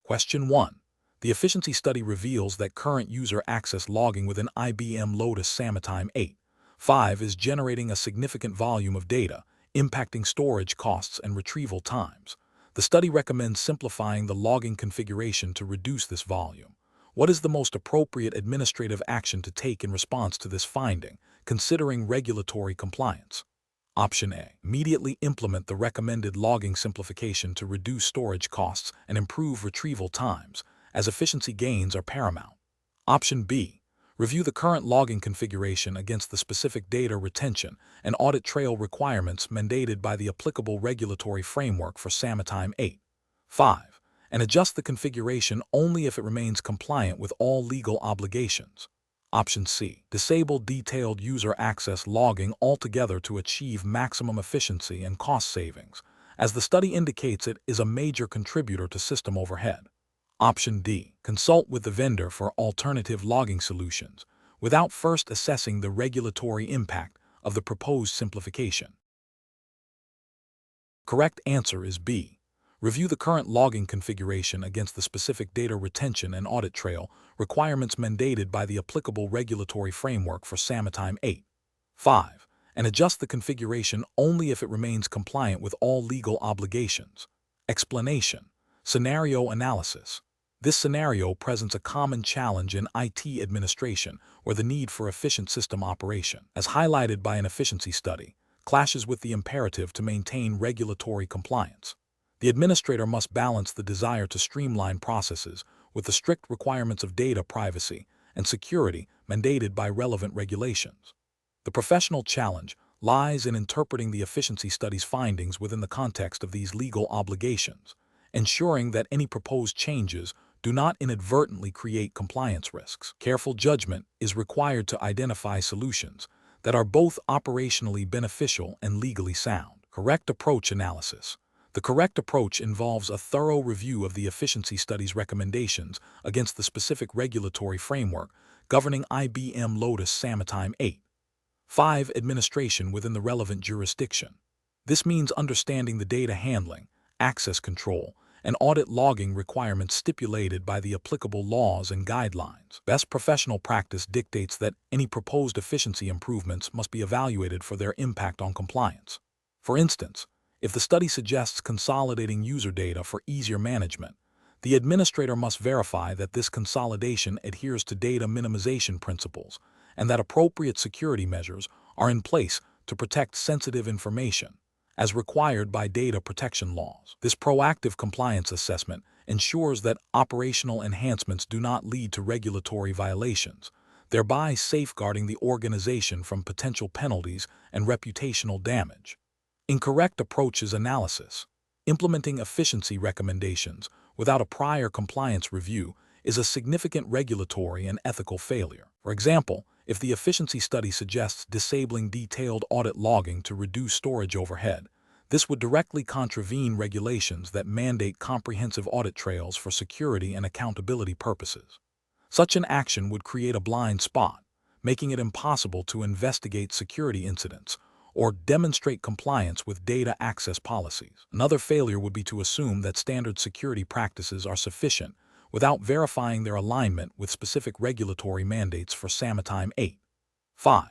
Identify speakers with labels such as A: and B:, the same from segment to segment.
A: Question 1. The efficiency study reveals that current user access logging within IBM Lotus Sametime 8.5 is generating a significant volume of data, impacting storage costs and retrieval times. The study recommends simplifying the logging configuration to reduce this volume. What is the most appropriate administrative action to take in response to this finding, considering regulatory compliance? Option A. Immediately implement the recommended logging simplification to reduce storage costs and improve retrieval times, as efficiency gains are paramount. Option B. Review the current logging configuration against the specific data retention and audit trail requirements mandated by the applicable regulatory framework for Sametime 8.5, and adjust the configuration only if it remains compliant with all legal obligations. Option C. Disable detailed user access logging altogether to achieve maximum efficiency and cost savings, as the study indicates it is a major contributor to system overhead. Option D. Consult with the vendor for alternative logging solutions, without first assessing the regulatory impact of the proposed simplification. Correct answer is B. Review the current logging configuration against the specific data retention and audit trail requirements mandated by the applicable regulatory framework for Sametime 8.5, and adjust the configuration only if it remains compliant with all legal obligations. Explanation. Scenario analysis. This scenario presents a common challenge in IT administration where the need for efficient system operation, as highlighted by an efficiency study, clashes with the imperative to maintain regulatory compliance. The administrator must balance the desire to streamline processes with the strict requirements of data privacy and security mandated by relevant regulations. The professional challenge lies in interpreting the efficiency study's findings within the context of these legal obligations, ensuring that any proposed changes do not inadvertently create compliance risks. Careful judgment is required to identify solutions that are both operationally beneficial and legally sound. Correct approach analysis. The correct approach involves a thorough review of the efficiency study's recommendations against the specific regulatory framework governing IBM Lotus Sametime 8.5 administration within the relevant jurisdiction. This means understanding the data handling, access control, and audit logging requirements stipulated by the applicable laws and guidelines. Best professional practice dictates that any proposed efficiency improvements must be evaluated for their impact on compliance. For instance, if the study suggests consolidating user data for easier management, the administrator must verify that this consolidation adheres to data minimization principles and that appropriate security measures are in place to protect sensitive information, as required by data protection laws. This proactive compliance assessment ensures that operational enhancements do not lead to regulatory violations, thereby safeguarding the organization from potential penalties and reputational damage. Incorrect approaches analysis. Implementing efficiency recommendations without a prior compliance review is a significant regulatory and ethical failure. For example, if the efficiency study suggests disabling detailed audit logging to reduce storage overhead, this would directly contravene regulations that mandate comprehensive audit trails for security and accountability purposes. Such an action would create a blind spot, making it impossible to investigate security incidents or demonstrate compliance with data access policies. Another failure would be to assume that standard security practices are sufficient without verifying their alignment with specific regulatory mandates for Sametime 8.5.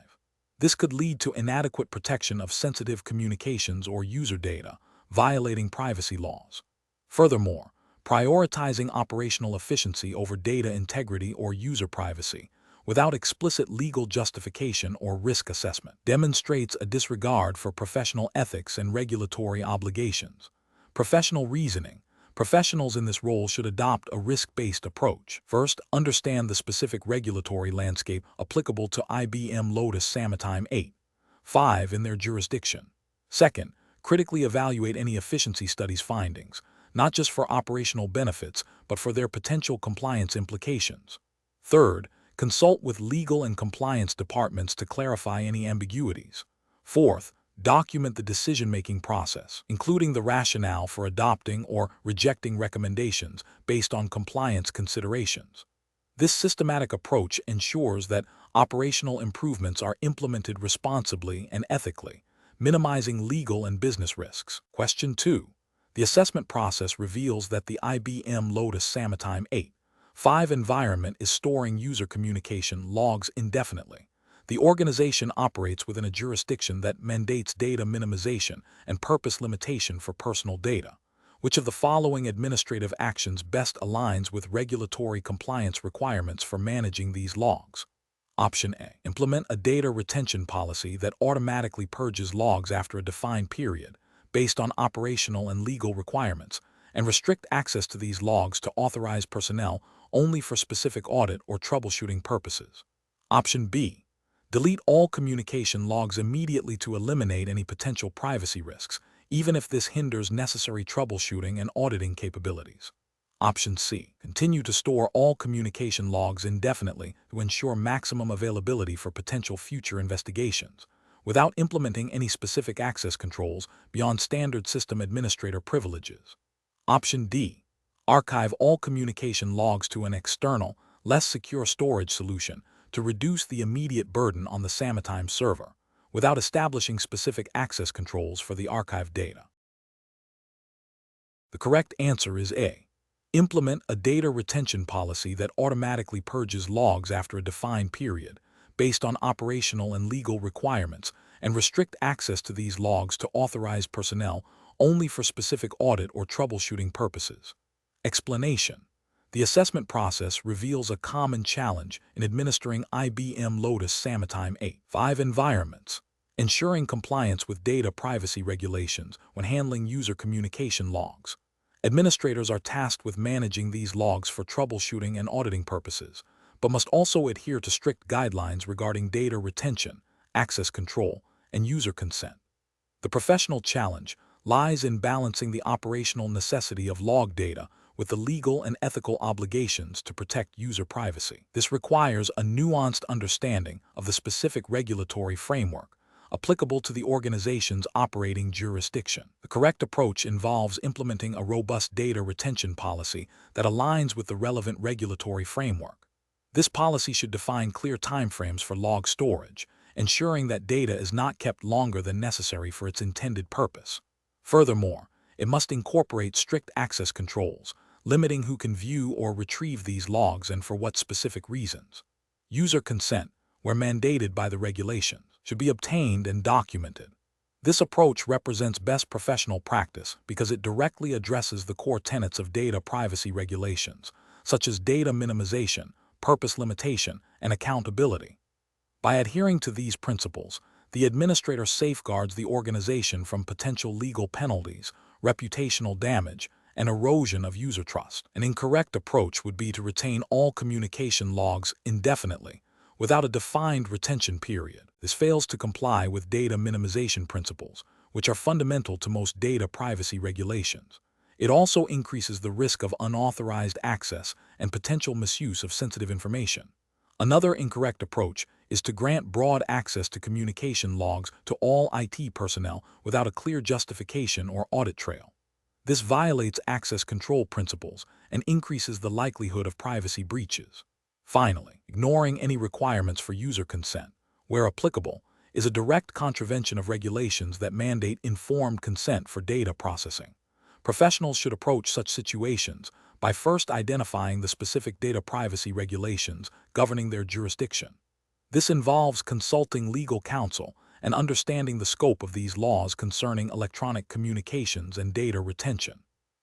A: This could lead to inadequate protection of sensitive communications or user data, violating privacy laws. Furthermore, prioritizing operational efficiency over data integrity or user privacy without explicit legal justification or risk assessment demonstrates a disregard for professional ethics and regulatory obligations. Professional reasoning. Professionals in this role should adopt a risk-based approach. First, understand the specific regulatory landscape applicable to IBM Lotus Sametime 8.5 in their jurisdiction. Second, critically evaluate any efficiency study's findings, not just for operational benefits, but for their potential compliance implications. Third, consult with legal and compliance departments to clarify any ambiguities. Fourth, document the decision-making process, including the rationale for adopting or rejecting recommendations based on compliance considerations. This systematic approach ensures that operational improvements are implemented responsibly and ethically, minimizing legal and business risks. Question 2. The assessment process reveals that the IBM Lotus Sametime 8.5 environment is storing user communication logs indefinitely. The organization operates within a jurisdiction that mandates data minimization and purpose limitation for personal data. Which of the following administrative actions best aligns with regulatory compliance requirements for managing these logs? Option A. Implement a data retention policy that automatically purges logs after a defined period, based on operational and legal requirements, and restrict access to these logs to authorized personnel only for specific audit or troubleshooting purposes. Option B. Delete all communication logs immediately to eliminate any potential privacy risks, even if this hinders necessary troubleshooting and auditing capabilities. Option C. Continue to store all communication logs indefinitely to ensure maximum availability for potential future investigations, without implementing any specific access controls beyond standard system administrator privileges. Option D. Archive all communication logs to an external, less secure storage solution to reduce the immediate burden on the Sametime server, without establishing specific access controls for the archived data. The correct answer is A. Implement a data retention policy that automatically purges logs after a defined period, based on operational and legal requirements, and restrict access to these logs to authorized personnel only for specific audit or troubleshooting purposes. Explanation. The assessment process reveals a common challenge in administering IBM Lotus Sametime 8.5 environments, ensuring compliance with data privacy regulations when handling user communication logs. Administrators are tasked with managing these logs for troubleshooting and auditing purposes, but must also adhere to strict guidelines regarding data retention, access control, and user consent. The professional challenge lies in balancing the operational necessity of log data with the legal and ethical obligations to protect user privacy. This requires a nuanced understanding of the specific regulatory framework applicable to the organization's operating jurisdiction. The correct approach involves implementing a robust data retention policy that aligns with the relevant regulatory framework. This policy should define clear timeframes for log storage, ensuring that data is not kept longer than necessary for its intended purpose. Furthermore, it must incorporate strict access controls, limiting who can view or retrieve these logs and for what specific reasons. User consent, where mandated by the regulations, should be obtained and documented. This approach represents best professional practice because it directly addresses the core tenets of data privacy regulations, such as data minimization, purpose limitation, and accountability. By adhering to these principles, the administrator safeguards the organization from potential legal penalties, reputational damage, and erosion of user trust. An incorrect approach would be to retain all communication logs indefinitely, without a defined retention period. This fails to comply with data minimization principles, which are fundamental to most data privacy regulations. It also increases the risk of unauthorized access and potential misuse of sensitive information. Another incorrect approach is to grant broad access to communication logs to all IT personnel without a clear justification or audit trail. This violates access control principles and increases the likelihood of privacy breaches. Finally, ignoring any requirements for user consent, where applicable, is a direct contravention of regulations that mandate informed consent for data processing. Professionals should approach such situations by first identifying the specific data privacy regulations governing their jurisdiction. This involves consulting legal counsel and understanding the scope of these laws concerning electronic communications and data retention.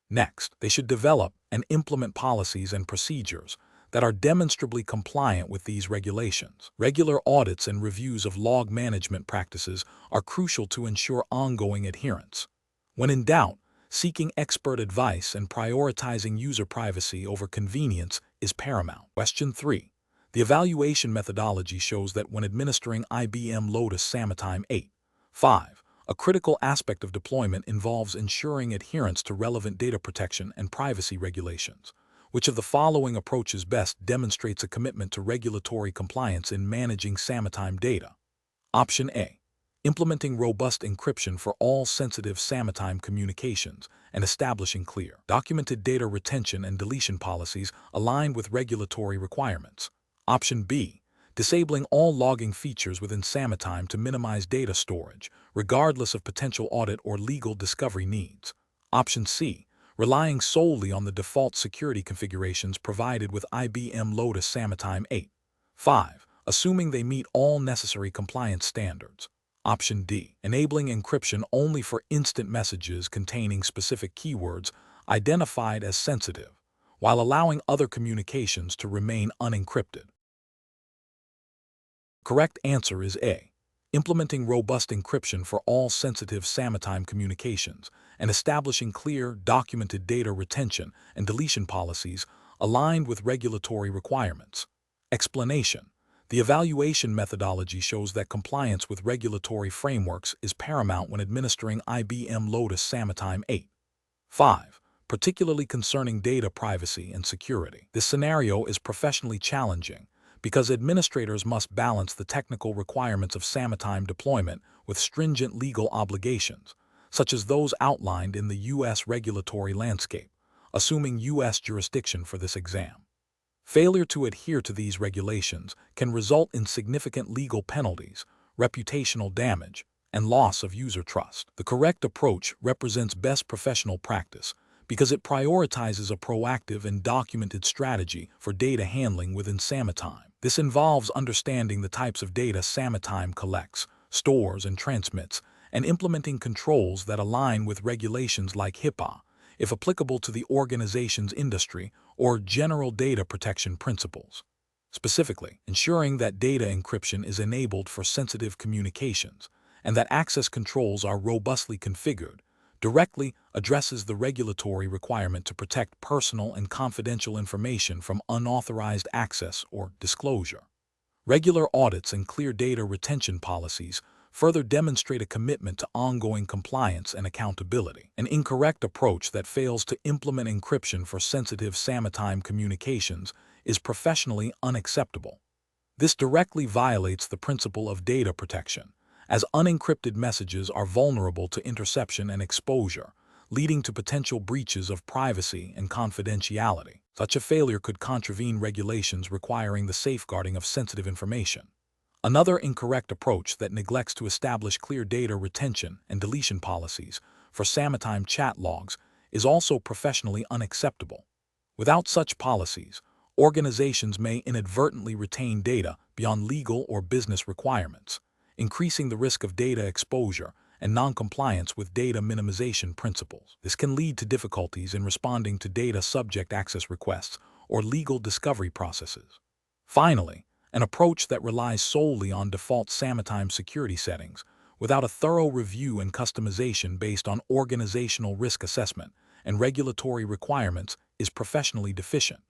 A: Next, they should develop and implement policies and procedures that are demonstrably compliant with these regulations. Regular audits and reviews of log management practices are crucial to ensure ongoing adherence. When in doubt, seeking expert advice and prioritizing user privacy over convenience is paramount. Question 3. The evaluation methodology shows that when administering IBM Lotus Sametime 8.5, a critical aspect of deployment involves ensuring adherence to relevant data protection and privacy regulations. Which of the following approaches best demonstrates a commitment to regulatory compliance in managing Sametime data? Option A. Implementing robust encryption for all sensitive Sametime communications and establishing clear, documented data retention and deletion policies aligned with regulatory requirements. Option B. Disabling all logging features within Sametime to minimize data storage, regardless of potential audit or legal discovery needs. Option C, relying solely on the default security configurations provided with IBM Lotus Sametime 8. 5. Assuming they meet all necessary compliance standards. Option D, enabling encryption only for instant messages containing specific keywords identified as sensitive, while allowing other communications to remain unencrypted. Correct answer is A, implementing robust encryption for all sensitive Sametime communications and establishing clear, documented data retention and deletion policies aligned with regulatory requirements. Explanation. The evaluation methodology shows that compliance with regulatory frameworks is paramount when administering IBM Lotus Sametime 8. 5. Particularly concerning data privacy and security. This scenario is professionally challenging because administrators must balance the technical requirements of Sametime deployment with stringent legal obligations, such as those outlined in the U.S. regulatory landscape, assuming U.S. jurisdiction for this exam. Failure to adhere to these regulations can result in significant legal penalties, reputational damage, and loss of user trust. The correct approach represents best professional practice because it prioritizes a proactive and documented strategy for data handling within Sametime. This involves understanding the types of data Sametime collects, stores, and transmits, and implementing controls that align with regulations like HIPAA, if applicable to the organization's industry, or general data protection principles. Specifically, ensuring that data encryption is enabled for sensitive communications and that access controls are robustly configured directly addresses the regulatory requirement to protect personal and confidential information from unauthorized access or disclosure. Regular audits and clear data retention policies further demonstrate a commitment to ongoing compliance and accountability. An incorrect approach that fails to implement encryption for sensitive Sametime communications is professionally unacceptable. This directly violates the principle of data protection, as unencrypted messages are vulnerable to interception and exposure, leading to potential breaches of privacy and confidentiality. Such a failure could contravene regulations requiring the safeguarding of sensitive information. Another incorrect approach that neglects to establish clear data retention and deletion policies for Sametime chat logs is also professionally unacceptable. Without such policies, organizations may inadvertently retain data beyond legal or business requirements, increasing the risk of data exposure and non-compliance with data minimization principles. This can lead to difficulties in responding to data subject access requests or legal discovery processes. Finally, an approach that relies solely on default Sametime security settings without a thorough review and customization based on organizational risk assessment and regulatory requirements is professionally deficient.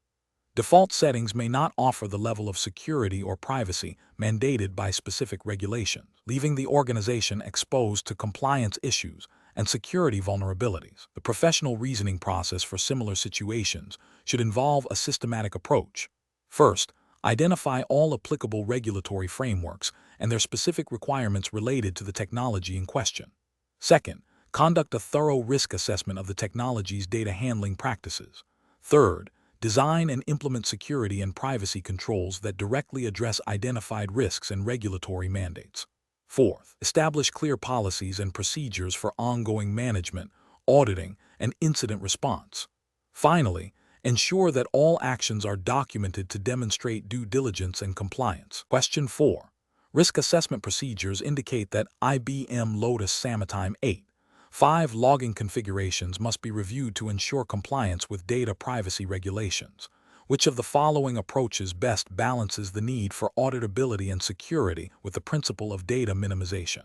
A: Default settings may not offer the level of security or privacy mandated by specific regulations, leaving the organization exposed to compliance issues and security vulnerabilities. The professional reasoning process for similar situations should involve a systematic approach. First, identify all applicable regulatory frameworks and their specific requirements related to the technology in question. Second, conduct a thorough risk assessment of the technology's data handling practices. Third, design and implement security and privacy controls that directly address identified risks and regulatory mandates. Fourth, establish clear policies and procedures for ongoing management, auditing, and incident response. Finally, ensure that all actions are documented to demonstrate due diligence and compliance. Question 4. Risk assessment procedures indicate that IBM Lotus Sametime 8. 5 logging configurations must be reviewed to ensure compliance with data privacy regulations. Which of the following approaches best balances the need for auditability and security with the principle of data minimization?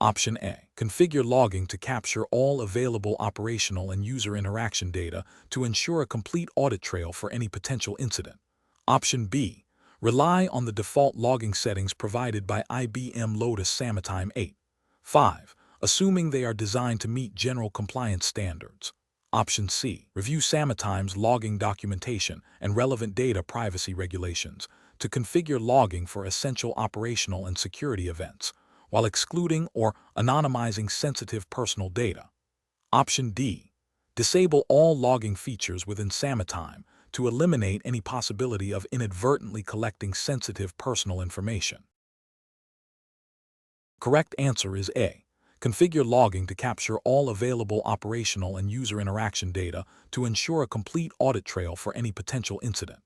A: Option A. Configure logging to capture all available operational and user interaction data to ensure a complete audit trail for any potential incident. Option B. Rely on the default logging settings provided by IBM Lotus Sametime 8. 5. Assuming they are designed to meet general compliance standards. Option C. Review Sametime's logging documentation and relevant data privacy regulations to configure logging for essential operational and security events, while excluding or anonymizing sensitive personal data. Option D. Disable all logging features within Sametime to eliminate any possibility of inadvertently collecting sensitive personal information. Correct answer is A. Configure logging to capture all available operational and user interaction data to ensure a complete audit trail for any potential incident.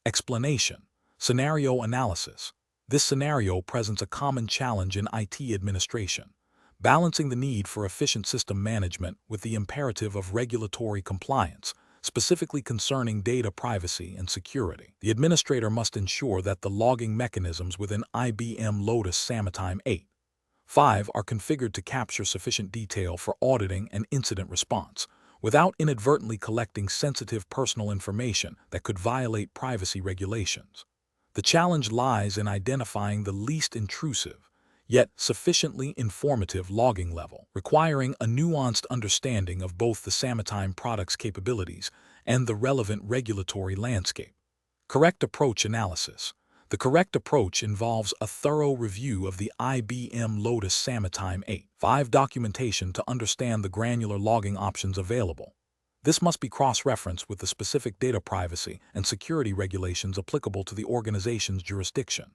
A: Explanation. Scenario analysis. This scenario presents a common challenge in IT administration, balancing the need for efficient system management with the imperative of regulatory compliance, specifically concerning data privacy and security. The administrator must ensure that the logging mechanisms within IBM Lotus Sametime 8.5 are configured to capture sufficient detail for auditing and incident response, without inadvertently collecting sensitive personal information that could violate privacy regulations. The challenge lies in identifying the least intrusive, yet sufficiently informative logging level, requiring a nuanced understanding of both the Sametime product's capabilities and the relevant regulatory landscape. Correct approach analysis. The correct approach involves a thorough review of the IBM Lotus Sametime 8.5 documentation to understand the granular logging options available. This must be cross-referenced with the specific data privacy and security regulations applicable to the organization's jurisdiction.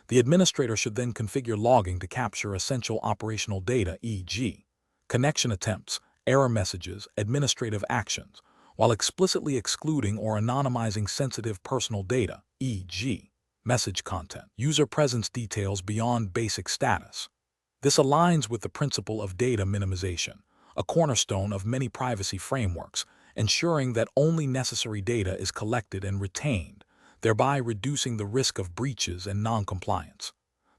A: The administrator should then configure logging to capture essential operational data, e.g., connection attempts, error messages, administrative actions, while explicitly excluding or anonymizing sensitive personal data, e.g., message content, user presence details beyond basic status. This aligns with the principle of data minimization, a cornerstone of many privacy frameworks, ensuring that only necessary data is collected and retained, thereby reducing the risk of breaches and non-compliance.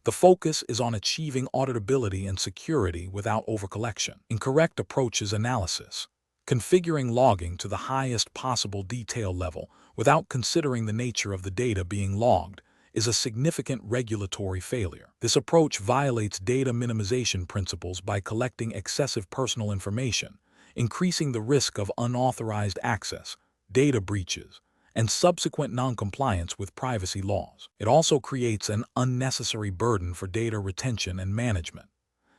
A: The focus is on achieving auditability and security without overcollection. Incorrect approaches analysis. Configuring logging to the highest possible detail level without considering the nature of the data being logged is a significant regulatory failure. This approach violates data minimization principles by collecting excessive personal information, increasing the risk of unauthorized access, data breaches, and subsequent noncompliance with privacy laws. It also creates an unnecessary burden for data retention and management.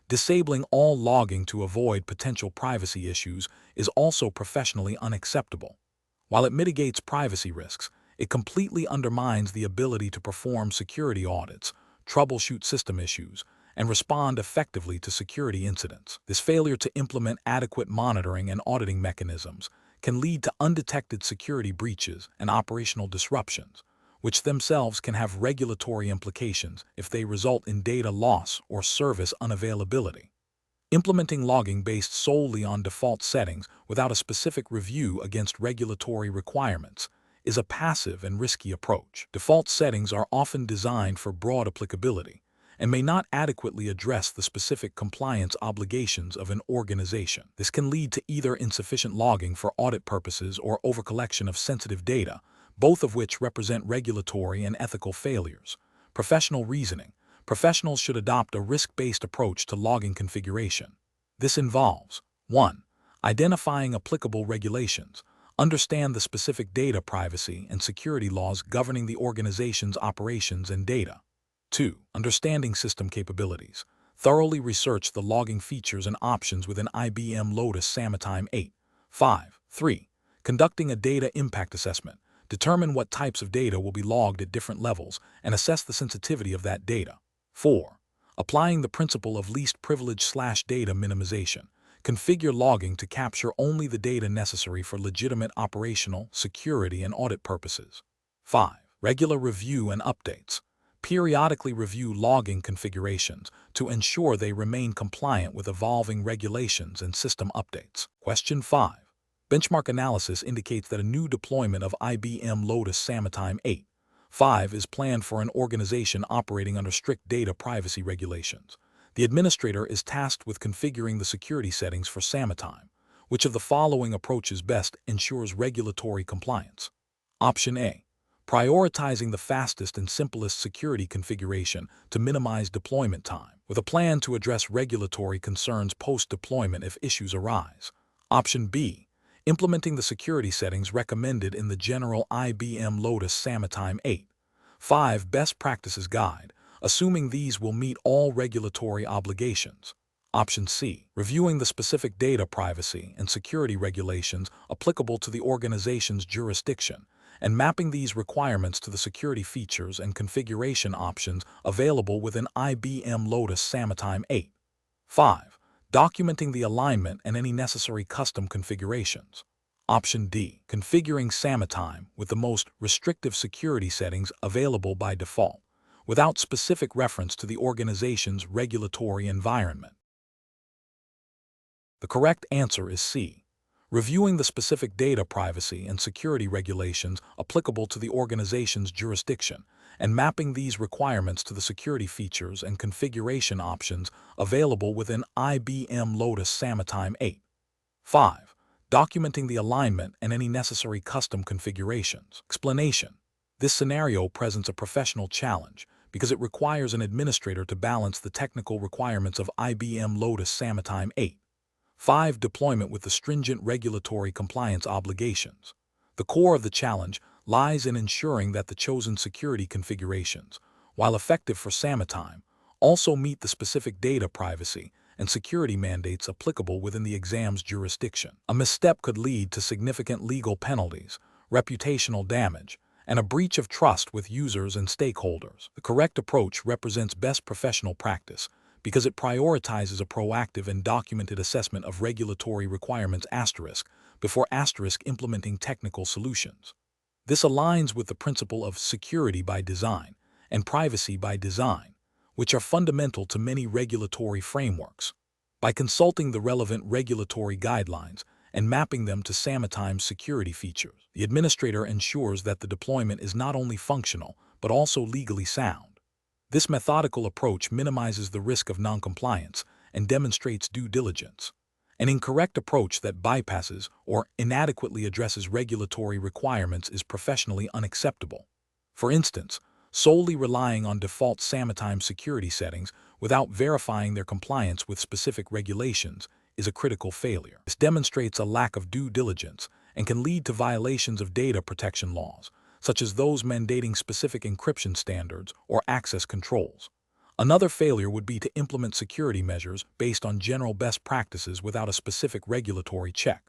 A: Disabling all logging to avoid potential privacy issues is also professionally unacceptable. While it mitigates privacy risks, it completely undermines the ability to perform security audits, troubleshoot system issues, and respond effectively to security incidents. This failure to implement adequate monitoring and auditing mechanisms can lead to undetected security breaches and operational disruptions, which themselves can have regulatory implications if they result in data loss or service unavailability. Implementing logging based solely on default settings without a specific review against regulatory requirements is a passive and risky approach. Default settings are often designed for broad applicability and may not adequately address the specific compliance obligations of an organization. This can lead to either insufficient logging for audit purposes or overcollection of sensitive data, both of which represent regulatory and ethical failures. Professional reasoning. Professionals should adopt a risk-based approach to logging configuration. This involves 1. Identifying applicable regulations. Understand the specific data privacy and security laws governing the organization's operations and data. 2. Understanding system capabilities. Thoroughly research the logging features and options within IBM Lotus Sametime 8.5. 3. Conducting a data impact assessment. Determine what types of data will be logged at different levels and assess the sensitivity of that data. 4. Applying the principle of least privilege/data minimization. Configure logging to capture only the data necessary for legitimate operational, security, and audit purposes. 5. Regular review and updates. Periodically review logging configurations to ensure they remain compliant with evolving regulations and system updates. Question 5. Benchmark analysis indicates that a new deployment of IBM Lotus Sametime 8.5 is planned for an organization operating under strict data privacy regulations. The administrator is tasked with configuring the security settings for Sametime. Which of the following approaches best ensures regulatory compliance? Option A. Prioritizing the fastest and simplest security configuration to minimize deployment time, with a plan to address regulatory concerns post-deployment if issues arise. Option B. Implementing the security settings recommended in the general IBM Lotus Sametime 8.5 Best Practices Guide, assuming these will meet all regulatory obligations. Option C. Reviewing the specific data privacy and security regulations applicable to the organization's jurisdiction and mapping these requirements to the security features and configuration options available within IBM Lotus Sametime 8.5. documenting the alignment and any necessary custom configurations. Option D, configuring Sametime with the most restrictive security settings available by default, without specific reference to the organization's regulatory environment. The correct answer is C, reviewing the specific data privacy and security regulations applicable to the organization's jurisdiction and mapping these requirements to the security features and configuration options available within IBM Lotus Sametime 8. 5. Documenting the alignment and any necessary custom configurations. Explanation. This scenario presents a professional challenge because it requires an administrator to balance the technical requirements of IBM Lotus Sametime 8. 5. Deployment with the stringent regulatory compliance obligations. The core of the challenge lies in ensuring that the chosen security configurations, while effective for Sametime, also meet the specific data privacy and security mandates applicable within the exam's jurisdiction. A misstep could lead to significant legal penalties, reputational damage, and a breach of trust with users and stakeholders. The correct approach represents best professional practice because it prioritizes a proactive and documented assessment of regulatory requirements before implementing technical solutions. This aligns with the principle of security by design and privacy by design, which are fundamental to many regulatory frameworks. By consulting the relevant regulatory guidelines and mapping them to Sametime's security features, the administrator ensures that the deployment is not only functional but also legally sound. This methodical approach minimizes the risk of noncompliance and demonstrates due diligence. An incorrect approach that bypasses or inadequately addresses regulatory requirements is professionally unacceptable. For instance, solely relying on default Sametime security settings without verifying their compliance with specific regulations is a critical failure. This demonstrates a lack of due diligence and can lead to violations of data protection laws, such as those mandating specific encryption standards or access controls. Another failure would be to implement security measures based on general best practices without a specific regulatory check.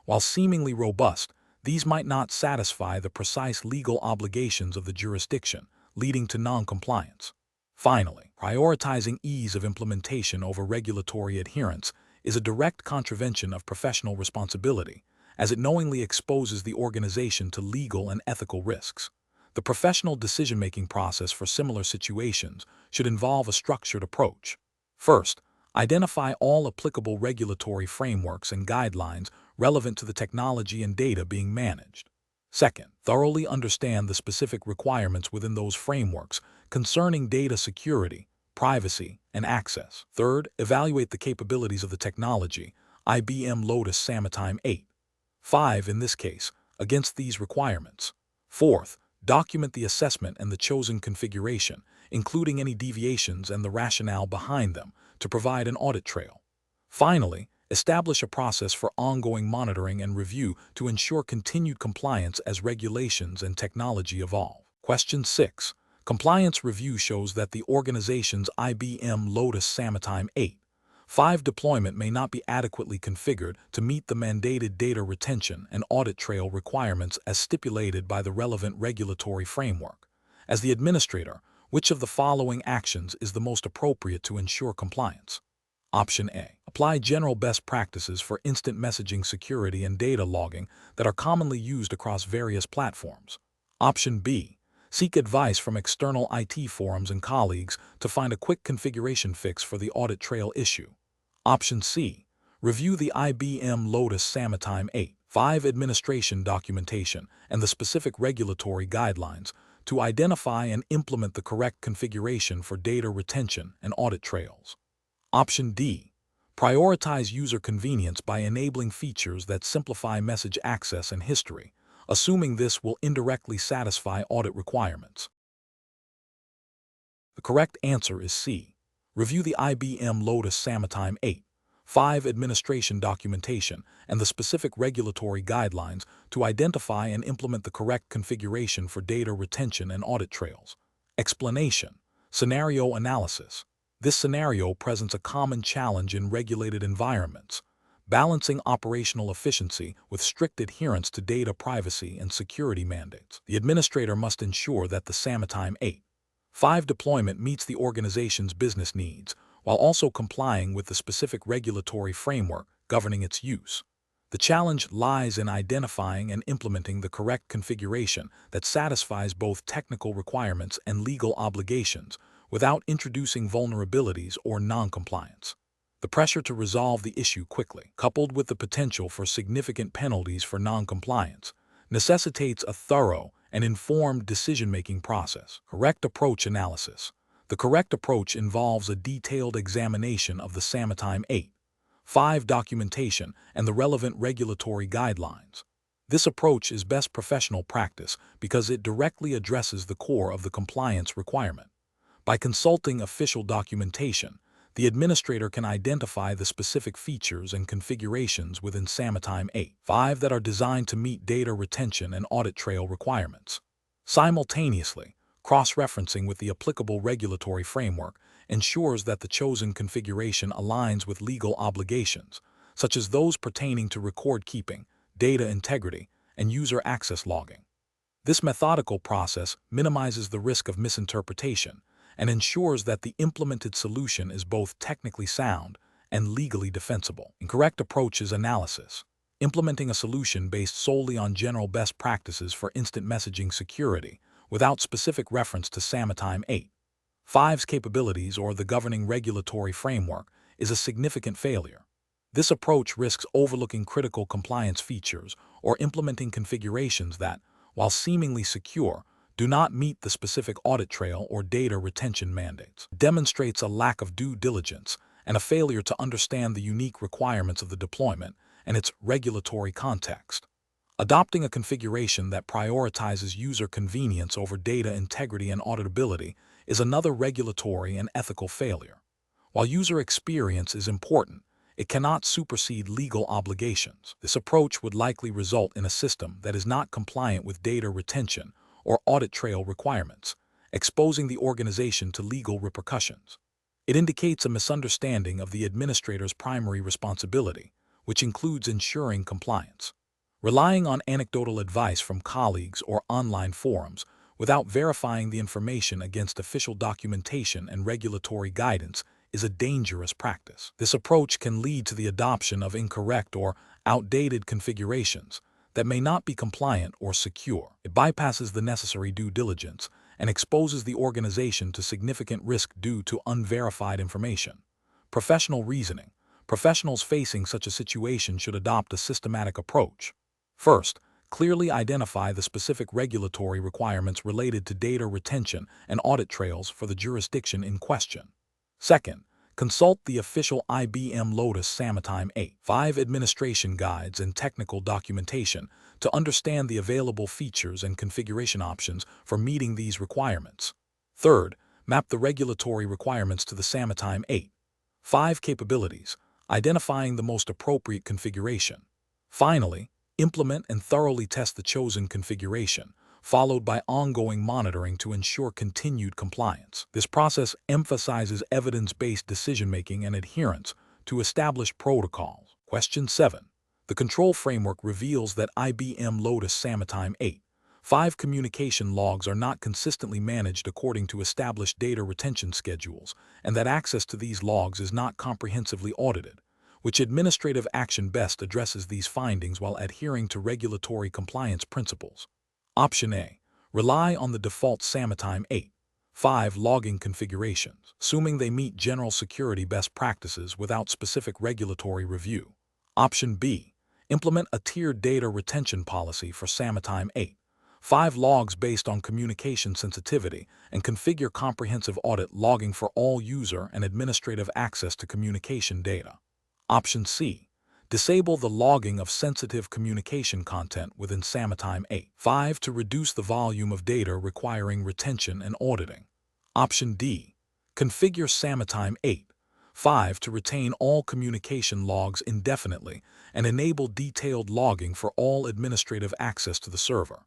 A: While seemingly robust, these might not satisfy the precise legal obligations of the jurisdiction, leading to non-compliance. Finally, prioritizing ease of implementation over regulatory adherence is a direct contravention of professional responsibility, as it knowingly exposes the organization to legal and ethical risks. The professional decision-making process for similar situations should involve a structured approach. First, identify all applicable regulatory frameworks and guidelines relevant to the technology and data being managed. Second, thoroughly understand the specific requirements within those frameworks concerning data security, privacy, and access. Third, evaluate the capabilities of the technology, IBM Lotus Sametime 8. 5 in this case, against these requirements. Fourth, document the assessment and the chosen configuration, including any deviations and the rationale behind them, to provide an audit trail. Finally, establish a process for ongoing monitoring and review to ensure continued compliance as regulations and technology evolve. Question 6. Compliance review shows that the organization's IBM Lotus Sametime 8. 5 deployment may not be adequately configured to meet the mandated data retention and audit trail requirements as stipulated by the relevant regulatory framework. As the administrator, which of the following actions is the most appropriate to ensure compliance? Option A. Apply general best practices for instant messaging security and data logging that are commonly used across various platforms. Option B. Seek advice from external IT forums and colleagues to find a quick configuration fix for the audit trail issue. Option C. Review the IBM Lotus Sametime 8. 5 administration documentation and the specific regulatory guidelines to identify and implement the correct configuration for data retention and audit trails. Option D. Prioritize user convenience by enabling features that simplify message access and history, assuming this will indirectly satisfy audit requirements. The correct answer is C. Review the IBM Lotus Sametime 8. 5 administration documentation and the specific regulatory guidelines to identify and implement the correct configuration for data retention and audit trails. Explanation. Scenario analysis. This scenario presents a common challenge in regulated environments, balancing operational efficiency with strict adherence to data privacy and security mandates. The administrator must ensure that the Sametime 8. 5 deployment meets the organization's business needs while also complying with the specific regulatory framework governing its use. The challenge lies in identifying and implementing the correct configuration that satisfies both technical requirements and legal obligations without introducing vulnerabilities or non-compliance. The pressure to resolve the issue quickly, coupled with the potential for significant penalties for non-compliance, necessitates a thorough and informed decision-making process. Correct approach analysis. The correct approach involves a detailed examination of the Sametime 8.5 documentation and the relevant regulatory guidelines. This approach is best professional practice because it directly addresses the core of the compliance requirement. By consulting official documentation, the administrator can identify the specific features and configurations within Sametime 8.5 that are designed to meet data retention and audit trail requirements. Simultaneously, cross-referencing with the applicable regulatory framework ensures that the chosen configuration aligns with legal obligations, such as those pertaining to record keeping, data integrity, and user access logging. This methodical process minimizes the risk of misinterpretation and ensures that the implemented solution is both technically sound and legally defensible. Incorrect approach is analysis. Implementing a solution based solely on general best practices for instant messaging security without specific reference to Sametime 8.5's capabilities or the governing regulatory framework is a significant failure. This approach risks overlooking critical compliance features or implementing configurations that, while seemingly secure, do not meet the specific audit trail or data retention mandates. It demonstrates a lack of due diligence and a failure to understand the unique requirements of the deployment and its regulatory context. Adopting a configuration that prioritizes user convenience over data integrity and auditability is another regulatory and ethical failure. While user experience is important, it cannot supersede legal obligations. This approach would likely result in a system that is not compliant with data retention or audit trail requirements, exposing the organization to legal repercussions. It indicates a misunderstanding of the administrator's primary responsibility, which includes ensuring compliance. Relying on anecdotal advice from colleagues or online forums without verifying the information against official documentation and regulatory guidance is a dangerous practice. This approach can lead to the adoption of incorrect or outdated configurations that may not be compliant or secure. It bypasses the necessary due diligence and exposes the organization to significant risk due to unverified information. Professional reasoning. Professionals facing such a situation should adopt a systematic approach. First, clearly identify the specific regulatory requirements related to data retention and audit trails for the jurisdiction in question. Second, consult the official IBM Lotus Sametime 8.5 administration guides and technical documentation to understand the available features and configuration options for meeting these requirements. Third, map the regulatory requirements to the Sametime 8.5 capabilities, identifying the most appropriate configuration. Finally, implement and thoroughly test the chosen configuration, followed by ongoing monitoring to ensure continued compliance. This process emphasizes evidence-based decision-making and adherence to established protocols. Question 7. The control framework reveals that IBM Lotus Sametime 8.5 communication logs are not consistently managed according to established data retention schedules, and that access to these logs is not comprehensively audited. Which administrative action best addresses these findings while adhering to regulatory compliance principles? Option A. Rely on the default Sametime 8.5 logging configurations, assuming they meet general security best practices without specific regulatory review. Option B. Implement a tiered data retention policy for Sametime 8.5 logs based on communication sensitivity and configure comprehensive audit logging for all user and administrative access to communication data. Option C. Disable the logging of sensitive communication content within Sametime 8.5 to reduce the volume of data requiring retention and auditing. Option D. Configure Sametime 8.5 to retain all communication logs indefinitely and enable detailed logging for all administrative access to the server.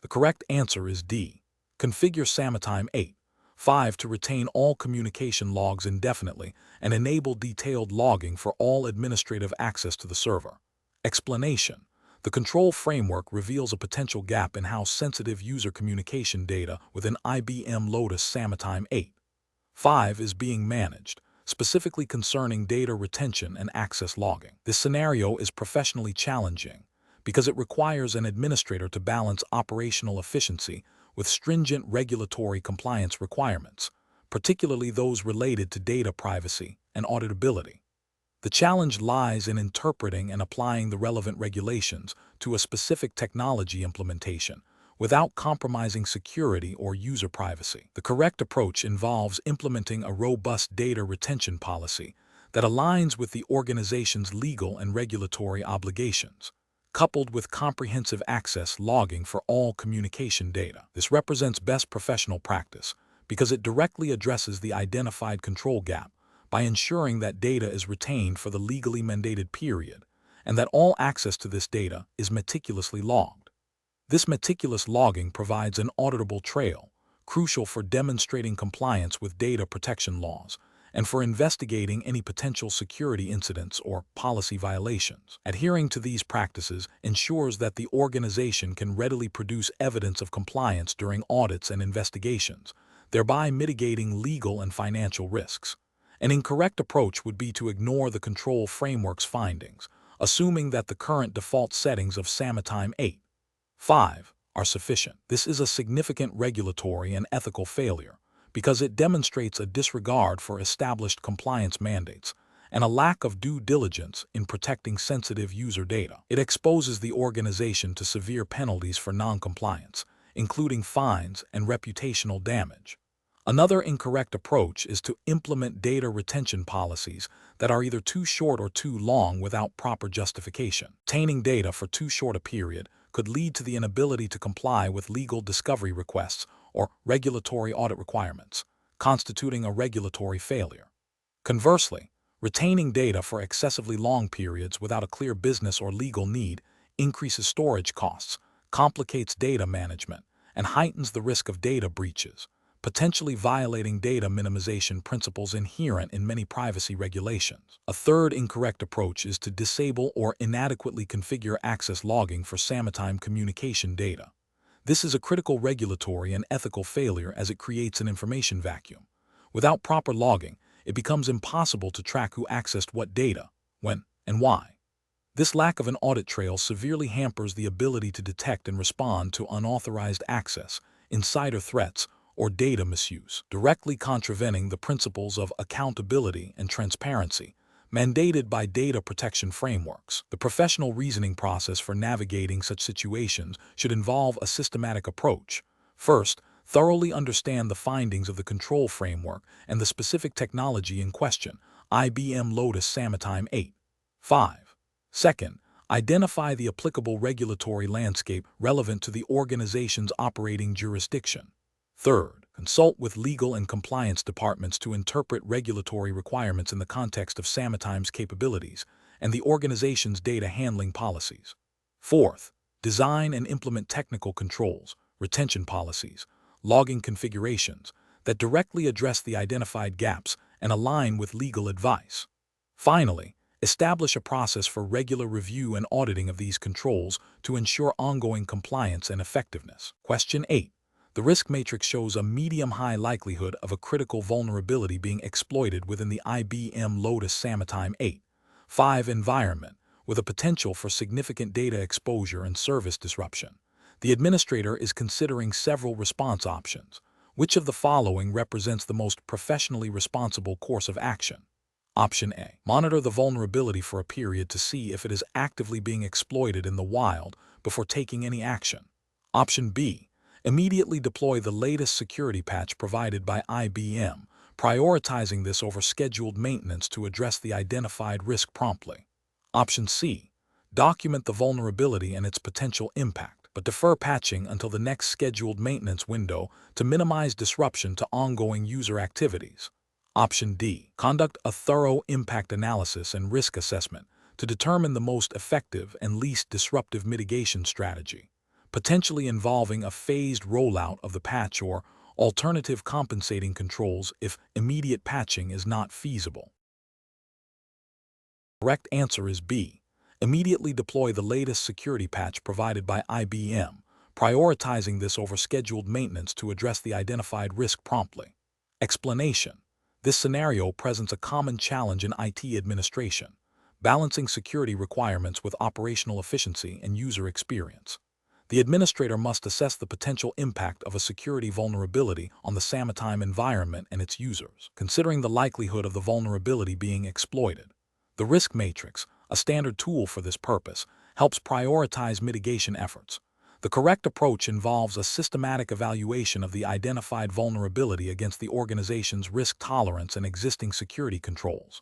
A: The correct answer is D. Configure Sametime 8.5 to retain all communication logs indefinitely and enable detailed logging for all administrative access to the server. Explanation. The control framework reveals a potential gap in how sensitive user communication data within IBM Lotus Sametime 5 is being managed, specifically concerning data retention and access logging. This scenario is professionally challenging because it requires an administrator to balance operational efficiency with stringent regulatory compliance requirements, particularly those related to data privacy and auditability. The challenge lies in interpreting and applying the relevant regulations to a specific technology implementation without compromising security or user privacy. The correct approach involves implementing a robust data retention policy that aligns with the organization's legal and regulatory obligations, coupled with comprehensive access logging for all communication data. This represents best professional practice because it directly addresses the identified control gap by ensuring that data is retained for the legally mandated period and that all access to this data is meticulously logged. This meticulous logging provides an auditable trail, crucial for demonstrating compliance with data protection laws and for investigating any potential security incidents or policy violations. Adhering to these practices ensures that the organization can readily produce evidence of compliance during audits and investigations, thereby mitigating legal and financial risks. An incorrect approach would be to ignore the control framework's findings, assuming that the current default settings of Sametime 8.5 are sufficient. This is a significant regulatory and ethical failure because it demonstrates a disregard for established compliance mandates and a lack of due diligence in protecting sensitive user data. It exposes the organization to severe penalties for non-compliance, including fines and reputational damage. Another incorrect approach is to implement data retention policies that are either too short or too long without proper justification. Retaining data for too short a period could lead to the inability to comply with legal discovery requests or regulatory audit requirements, constituting a regulatory failure. Conversely, retaining data for excessively long periods without a clear business or legal need increases storage costs, complicates data management, and heightens the risk of data breaches, potentially violating data minimization principles inherent in many privacy regulations. A third incorrect approach is to disable or inadequately configure access logging for Sametime communication data. This is a critical regulatory and ethical failure as it creates an information vacuum. Without proper logging, it becomes impossible to track who accessed what data, when, and why. This lack of an audit trail severely hampers the ability to detect and respond to unauthorized access, insider threats, or data misuse, directly contravening the principles of accountability and transparency mandated by data protection frameworks. The professional reasoning process for navigating such situations should involve a systematic approach. First, thoroughly understand the findings of the control framework and the specific technology in question, IBM Lotus Sametime 8.5. Second, identify the applicable regulatory landscape relevant to the organization's operating jurisdiction. Third, consult with legal and compliance departments to interpret regulatory requirements in the context of Sametime's capabilities and the organization's data handling policies. Fourth, design and implement technical controls, retention policies, logging configurations that directly address the identified gaps and align with legal advice. Finally, establish a process for regular review and auditing of these controls to ensure ongoing compliance and effectiveness. Question 8. The risk matrix shows a medium-high likelihood of a critical vulnerability being exploited within the IBM Lotus Sametime 8.5 environment, with a potential for significant data exposure and service disruption. The administrator is considering several response options. Which of the following represents the most professionally responsible course of action? Option A. Monitor the vulnerability for a period to see if it is actively being exploited in the wild before taking any action. Option B. Immediately deploy the latest security patch provided by IBM, prioritizing this over scheduled maintenance to address the identified risk promptly. Option C. Document the vulnerability and its potential impact, but defer patching until the next scheduled maintenance window to minimize disruption to ongoing user activities. Option D. Conduct a thorough impact analysis and risk assessment to determine the most effective and least disruptive mitigation strategy, potentially involving a phased rollout of the patch or alternative compensating controls if immediate patching is not feasible. The correct answer is B. Immediately deploy the latest security patch provided by IBM, prioritizing this over scheduled maintenance to address the identified risk promptly. Explanation. This scenario presents a common challenge in IT administration, balancing security requirements with operational efficiency and user experience. The administrator must assess the potential impact of a security vulnerability on the Sametime environment and its users, considering the likelihood of the vulnerability being exploited. The risk matrix, a standard tool for this purpose, helps prioritize mitigation efforts. The correct approach involves a systematic evaluation of the identified vulnerability against the organization's risk tolerance and existing security controls.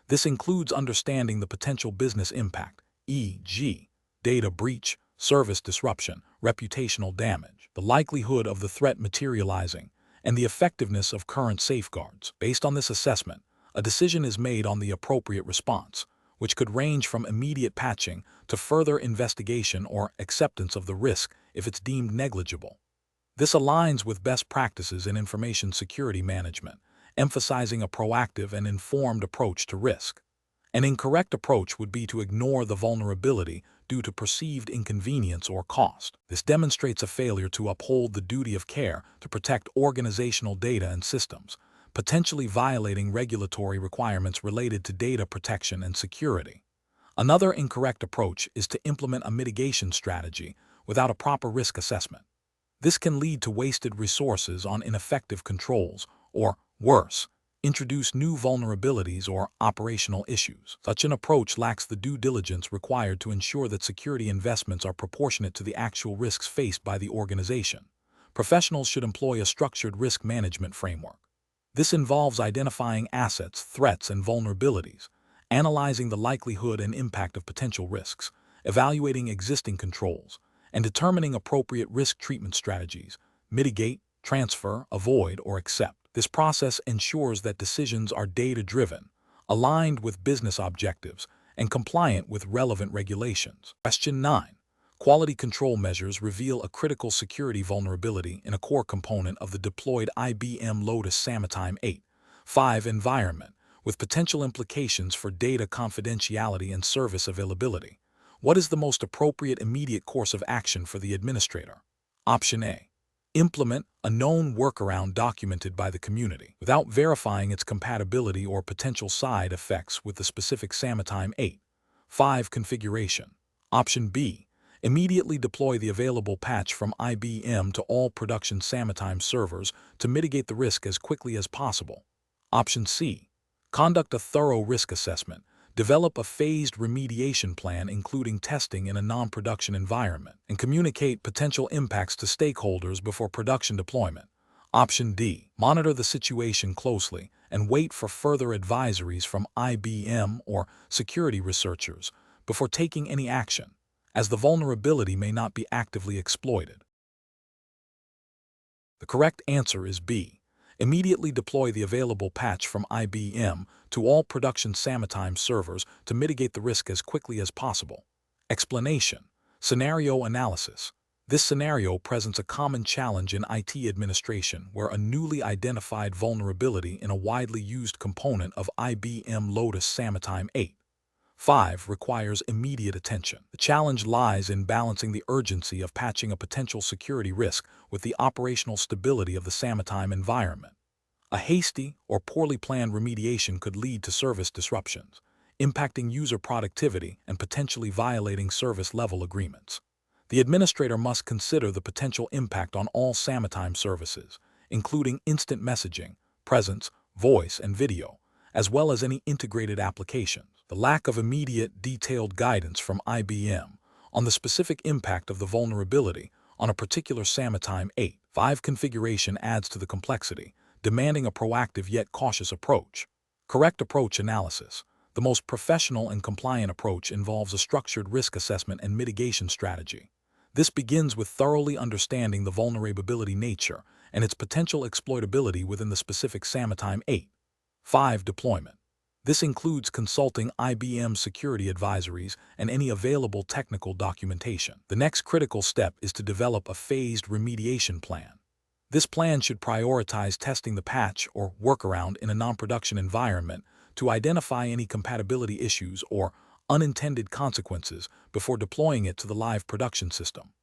A: This includes understanding the potential business impact, e.g., data breach, service disruption, reputational damage, the likelihood of the threat materializing, and the effectiveness of current safeguards. Based on this assessment, a decision is made on the appropriate response, which could range from immediate patching to further investigation or acceptance of the risk if it's deemed negligible. This aligns with best practices in information security management, emphasizing a proactive and informed approach to risk. An incorrect approach would be to ignore the vulnerability due to perceived inconvenience or cost. This demonstrates a failure to uphold the duty of care to protect organizational data and systems, potentially violating regulatory requirements related to data protection and security. Another incorrect approach is to implement a mitigation strategy without a proper risk assessment. This can lead to wasted resources on ineffective controls, or, worse, introduce new vulnerabilities or operational issues. Such an approach lacks the due diligence required to ensure that security investments are proportionate to the actual risks faced by the organization. Professionals should employ a structured risk management framework. This involves identifying assets, threats, and vulnerabilities, analyzing the likelihood and impact of potential risks, evaluating existing controls, and determining appropriate risk treatment strategies: mitigate, transfer, avoid, or accept. This process ensures that decisions are data-driven, aligned with business objectives, and compliant with relevant regulations. Question 9. Quality control measures reveal a critical security vulnerability in a core component of the deployed IBM Lotus Sametime 8.5 environment, with potential implications for data confidentiality and service availability. What is the most appropriate immediate course of action for the administrator? Option A. Implement a known workaround documented by the community, without verifying its compatibility or potential side effects with the specific Sametime 8.5 configuration. Option B. Immediately deploy the available patch from IBM to all production Sametime servers to mitigate the risk as quickly as possible. Option C. Conduct a thorough risk assessment. Develop a phased remediation plan including testing in a non-production environment, and communicate potential impacts to stakeholders before production deployment. Option D. Monitor the situation closely and wait for further advisories from IBM or security researchers before taking any action, as the vulnerability may not be actively exploited. The correct answer is B. Immediately deploy the available patch from IBM to all production Sametime servers to mitigate the risk as quickly as possible. Explanation: scenario analysis. This scenario presents a common challenge in IT administration where a newly identified vulnerability in a widely used component of IBM Lotus Sametime 8.5 requires immediate attention. The challenge lies in balancing the urgency of patching a potential security risk with the operational stability of the Sametime environment. A hasty or poorly planned remediation could lead to service disruptions, impacting user productivity and potentially violating service-level agreements. The administrator must consider the potential impact on all Sametime services, including instant messaging, presence, voice, and video, as well as any integrated applications. The lack of immediate, detailed guidance from IBM on the specific impact of the vulnerability on a particular Sametime 8.5 configuration adds to the complexity, demanding a proactive yet cautious approach. Correct approach analysis. The most professional and compliant approach involves a structured risk assessment and mitigation strategy. This begins with thoroughly understanding the vulnerability nature and its potential exploitability within the specific Sametime 8.5 deployment. This includes consulting IBM security advisories and any available technical documentation. The next critical step is to develop a phased remediation plan. This plan should prioritize testing the patch or workaround in a non-production environment to identify any compatibility issues or unintended consequences before deploying it to the live production system.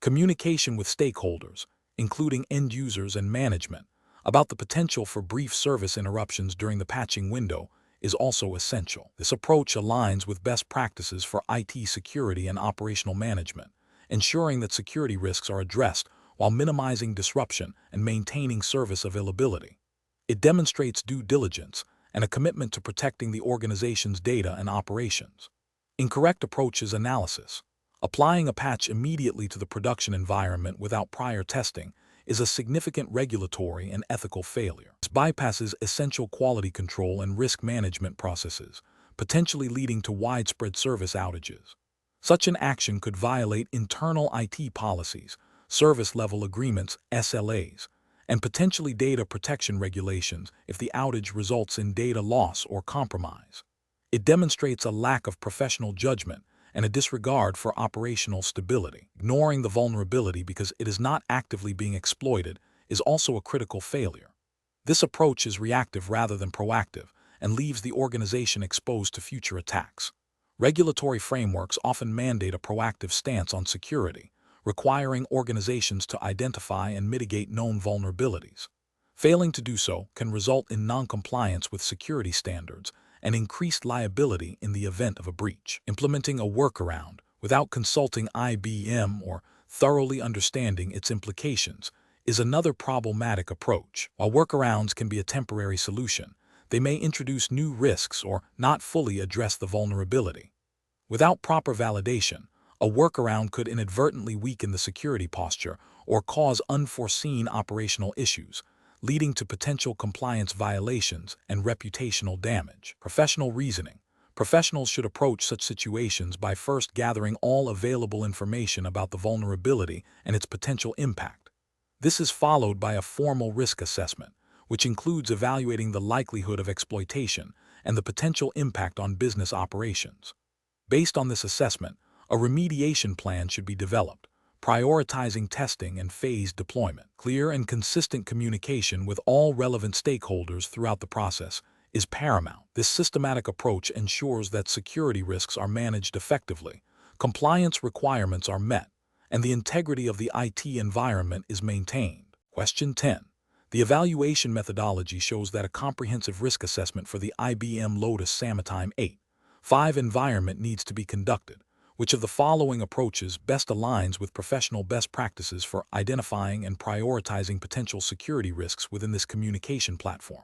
A: Communication with stakeholders, including end users and management. about the potential for brief service interruptions during the patching window is also essential. This approach aligns with best practices for IT security and operational management, ensuring that security risks are addressed while minimizing disruption and maintaining service availability. It demonstrates due diligence and a commitment to protecting the organization's data and operations. Incorrect approach is analysis. Applying a patch immediately to the production environment without prior testing is a significant regulatory and ethical failure. This bypasses essential quality control and risk management processes, potentially leading to widespread service outages. Such an action could violate internal IT policies, service level agreements (SLAs), and potentially data protection regulations if the outage results in data loss or compromise. It demonstrates a lack of professional judgment and a disregard for operational stability. Ignoring the vulnerability because it is not actively being exploited is also a critical failure. This approach is reactive rather than proactive and leaves the organization exposed to future attacks. Regulatory frameworks often mandate a proactive stance on security, requiring organizations to identify and mitigate known vulnerabilities. Failing to do so can result in non-compliance with security standards and increased liability in the event of a breach. Implementing a workaround without consulting IBM or thoroughly understanding its implications is another problematic approach. While workarounds can be a temporary solution, they may introduce new risks or not fully address the vulnerability. Without proper validation, a workaround could inadvertently weaken the security posture or cause unforeseen operational issues, leading to potential compliance violations and reputational damage. Professional reasoning. Professionals should approach such situations by first gathering all available information about the vulnerability and its potential impact. This is followed by a formal risk assessment, which includes evaluating the likelihood of exploitation and the potential impact on business operations. Based on this assessment, a remediation plan should be developed, prioritizing testing and phased deployment. Clear and consistent communication with all relevant stakeholders throughout the process is paramount. This systematic approach ensures that security risks are managed effectively, compliance requirements are met, and the integrity of the IT environment is maintained. Question 10. The evaluation methodology shows that a comprehensive risk assessment for the IBM Lotus Sametime 8.5 environment needs to be conducted. Which of the following approaches best aligns with professional best practices for identifying and prioritizing potential security risks within this communication platform?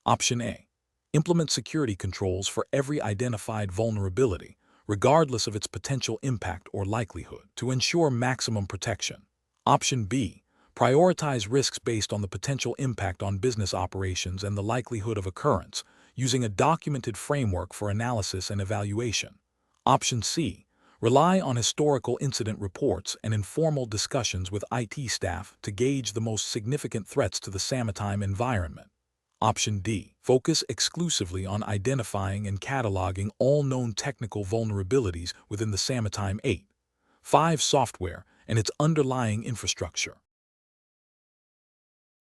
A: Option A. Implement security controls for every identified vulnerability, regardless of its potential impact or likelihood, to ensure maximum protection. Option B. Prioritize risks based on the potential impact on business operations and the likelihood of occurrence, using a documented framework for analysis and evaluation. Option C. Rely on historical incident reports and informal discussions with IT staff to gauge the most significant threats to the Sametime environment. Option D. Focus exclusively on identifying and cataloging all known technical vulnerabilities within the Sametime 8.5 software and its underlying infrastructure.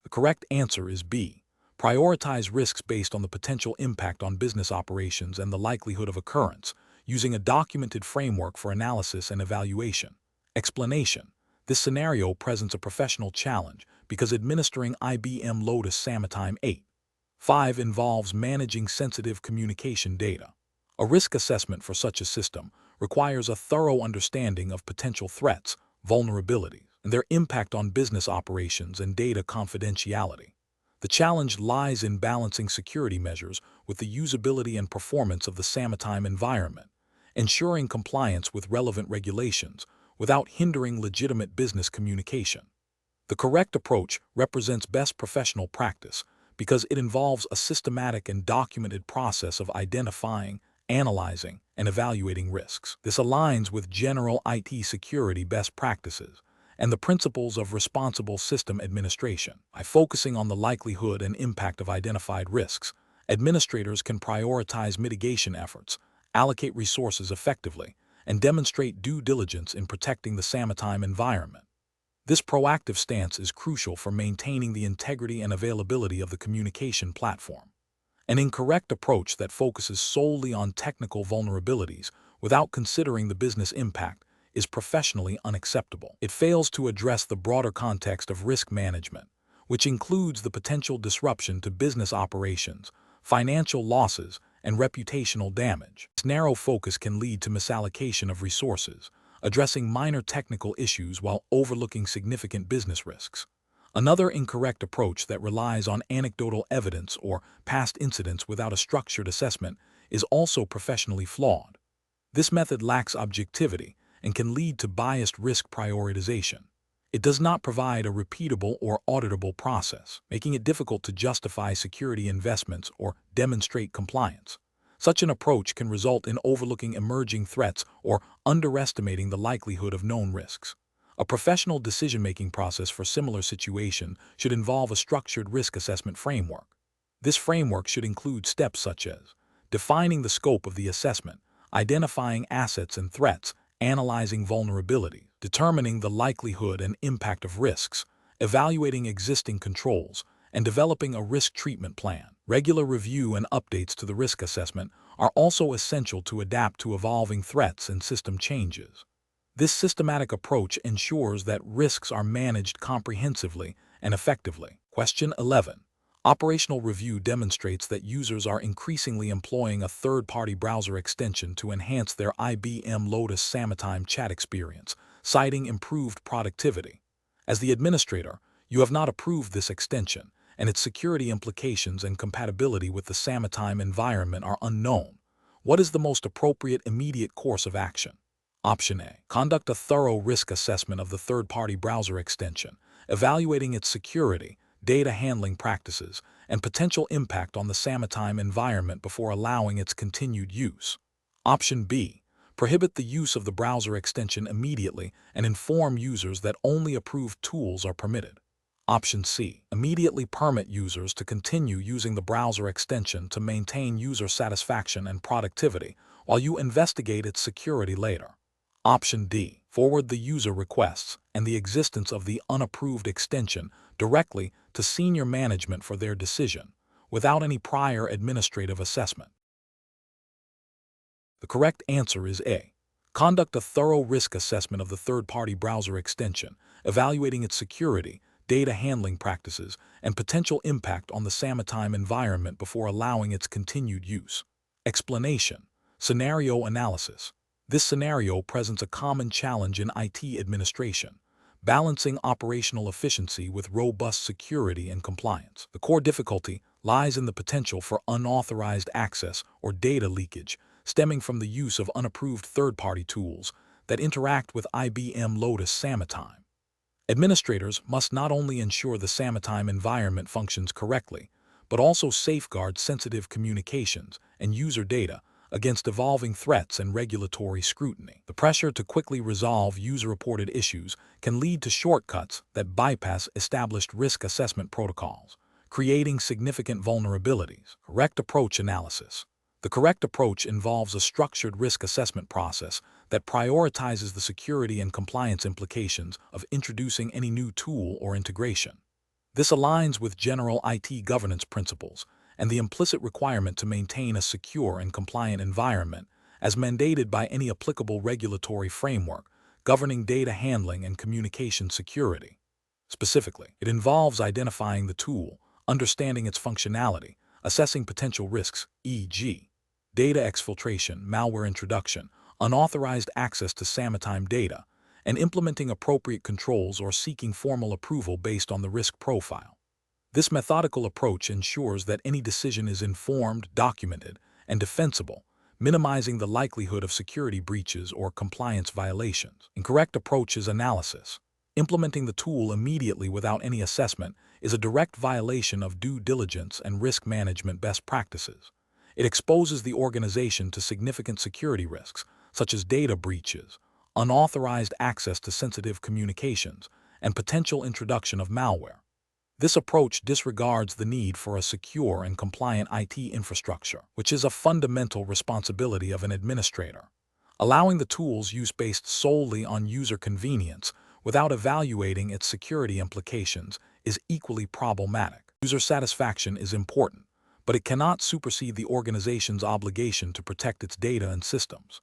A: The correct answer is B. Prioritize risks based on the potential impact on business operations and the likelihood of occurrence, using a documented framework for analysis and evaluation. Explanation. This scenario presents a professional challenge because administering IBM Lotus Sametime 8.5 involves managing sensitive communication data. A risk assessment for such a system requires a thorough understanding of potential threats, vulnerabilities, and their impact on business operations and data confidentiality. The challenge lies in balancing security measures with the usability and performance of the Sametime environment, ensuring compliance with relevant regulations without hindering legitimate business communication. The correct approach represents best professional practice because it involves a systematic and documented process of identifying, analyzing, and evaluating risks. This aligns with general IT security best practices and the principles of responsible system administration. By focusing on the likelihood and impact of identified risks, administrators can prioritize mitigation efforts, allocate resources effectively, and demonstrate due diligence in protecting the Sametime environment. This proactive stance is crucial for maintaining the integrity and availability of the communication platform. An incorrect approach that focuses solely on technical vulnerabilities without considering the business impact is professionally unacceptable. It fails to address the broader context of risk management, which includes the potential disruption to business operations, financial losses, and reputational damage. This narrow focus can lead to misallocation of resources, addressing minor technical issues while overlooking significant business risks. Another incorrect approach that relies on anecdotal evidence or past incidents without a structured assessment is also professionally flawed. This method lacks objectivity and can lead to biased risk prioritization. It does not provide a repeatable or auditable process, making it difficult to justify security investments or demonstrate compliance. Such an approach can result in overlooking emerging threats or underestimating the likelihood of known risks. A professional decision-making process for similar situations should involve a structured risk assessment framework. This framework should include steps such as defining the scope of the assessment, identifying assets and threats, analyzing vulnerabilities, determining the likelihood and impact of risks, evaluating existing controls, and developing a risk treatment plan. Regular review and updates to the risk assessment are also essential to adapt to evolving threats and system changes. This systematic approach ensures that risks are managed comprehensively and effectively. Question 11. Operational review demonstrates that users are increasingly employing a third-party browser extension to enhance their IBM Lotus Sametime chat experience, citing improved productivity. As the administrator, you have not approved this extension, and its security implications and compatibility with the Sametime environment are unknown. What is the most appropriate immediate course of action? Option A. Conduct a thorough risk assessment of the third-party browser extension, evaluating its security, data handling practices, and potential impact on the Sametime environment before allowing its continued use. Option B. Prohibit the use of the browser extension immediately and inform users that only approved tools are permitted. Option C. Immediately permit users to continue using the browser extension to maintain user satisfaction and productivity while you investigate its security later. Option D. Forward the user requests and the existence of the unapproved extension directly to senior management for their decision, without any prior administrative assessment. The correct answer is A. Conduct a thorough risk assessment of the third-party browser extension, evaluating its security, data handling practices, and potential impact on the Sametime environment before allowing its continued use. Explanation. Scenario analysis. This scenario presents a common challenge in IT administration, balancing operational efficiency with robust security and compliance. The core difficulty lies in the potential for unauthorized access or data leakage stemming from the use of unapproved third-party tools that interact with IBM Lotus Sametime. Administrators must not only ensure the Sametime environment functions correctly, but also safeguard sensitive communications and user data against evolving threats and regulatory scrutiny. The pressure to quickly resolve user-reported issues can lead to shortcuts that bypass established risk assessment protocols, creating significant vulnerabilities. Correct approach analysis. The correct approach involves a structured risk assessment process that prioritizes the security and compliance implications of introducing any new tool or integration. This aligns with general IT governance principles and the implicit requirement to maintain a secure and compliant environment as mandated by any applicable regulatory framework governing data handling and communication security. Specifically, it involves identifying the tool, understanding its functionality, assessing potential risks, e.g., data exfiltration, malware introduction, unauthorized access to Sametime data, and implementing appropriate controls or seeking formal approval based on the risk profile. This methodical approach ensures that any decision is informed, documented, and defensible, minimizing the likelihood of security breaches or compliance violations. Incorrect approach is analysis. Implementing the tool immediately without any assessment is a direct violation of due diligence and risk management best practices. It exposes the organization to significant security risks, such as data breaches, unauthorized access to sensitive communications, and potential introduction of malware. This approach disregards the need for a secure and compliant IT infrastructure, which is a fundamental responsibility of an administrator. Allowing the tool's use based solely on user convenience without evaluating its security implications is equally problematic. User satisfaction is important, but it cannot supersede the organization's obligation to protect its data and systems.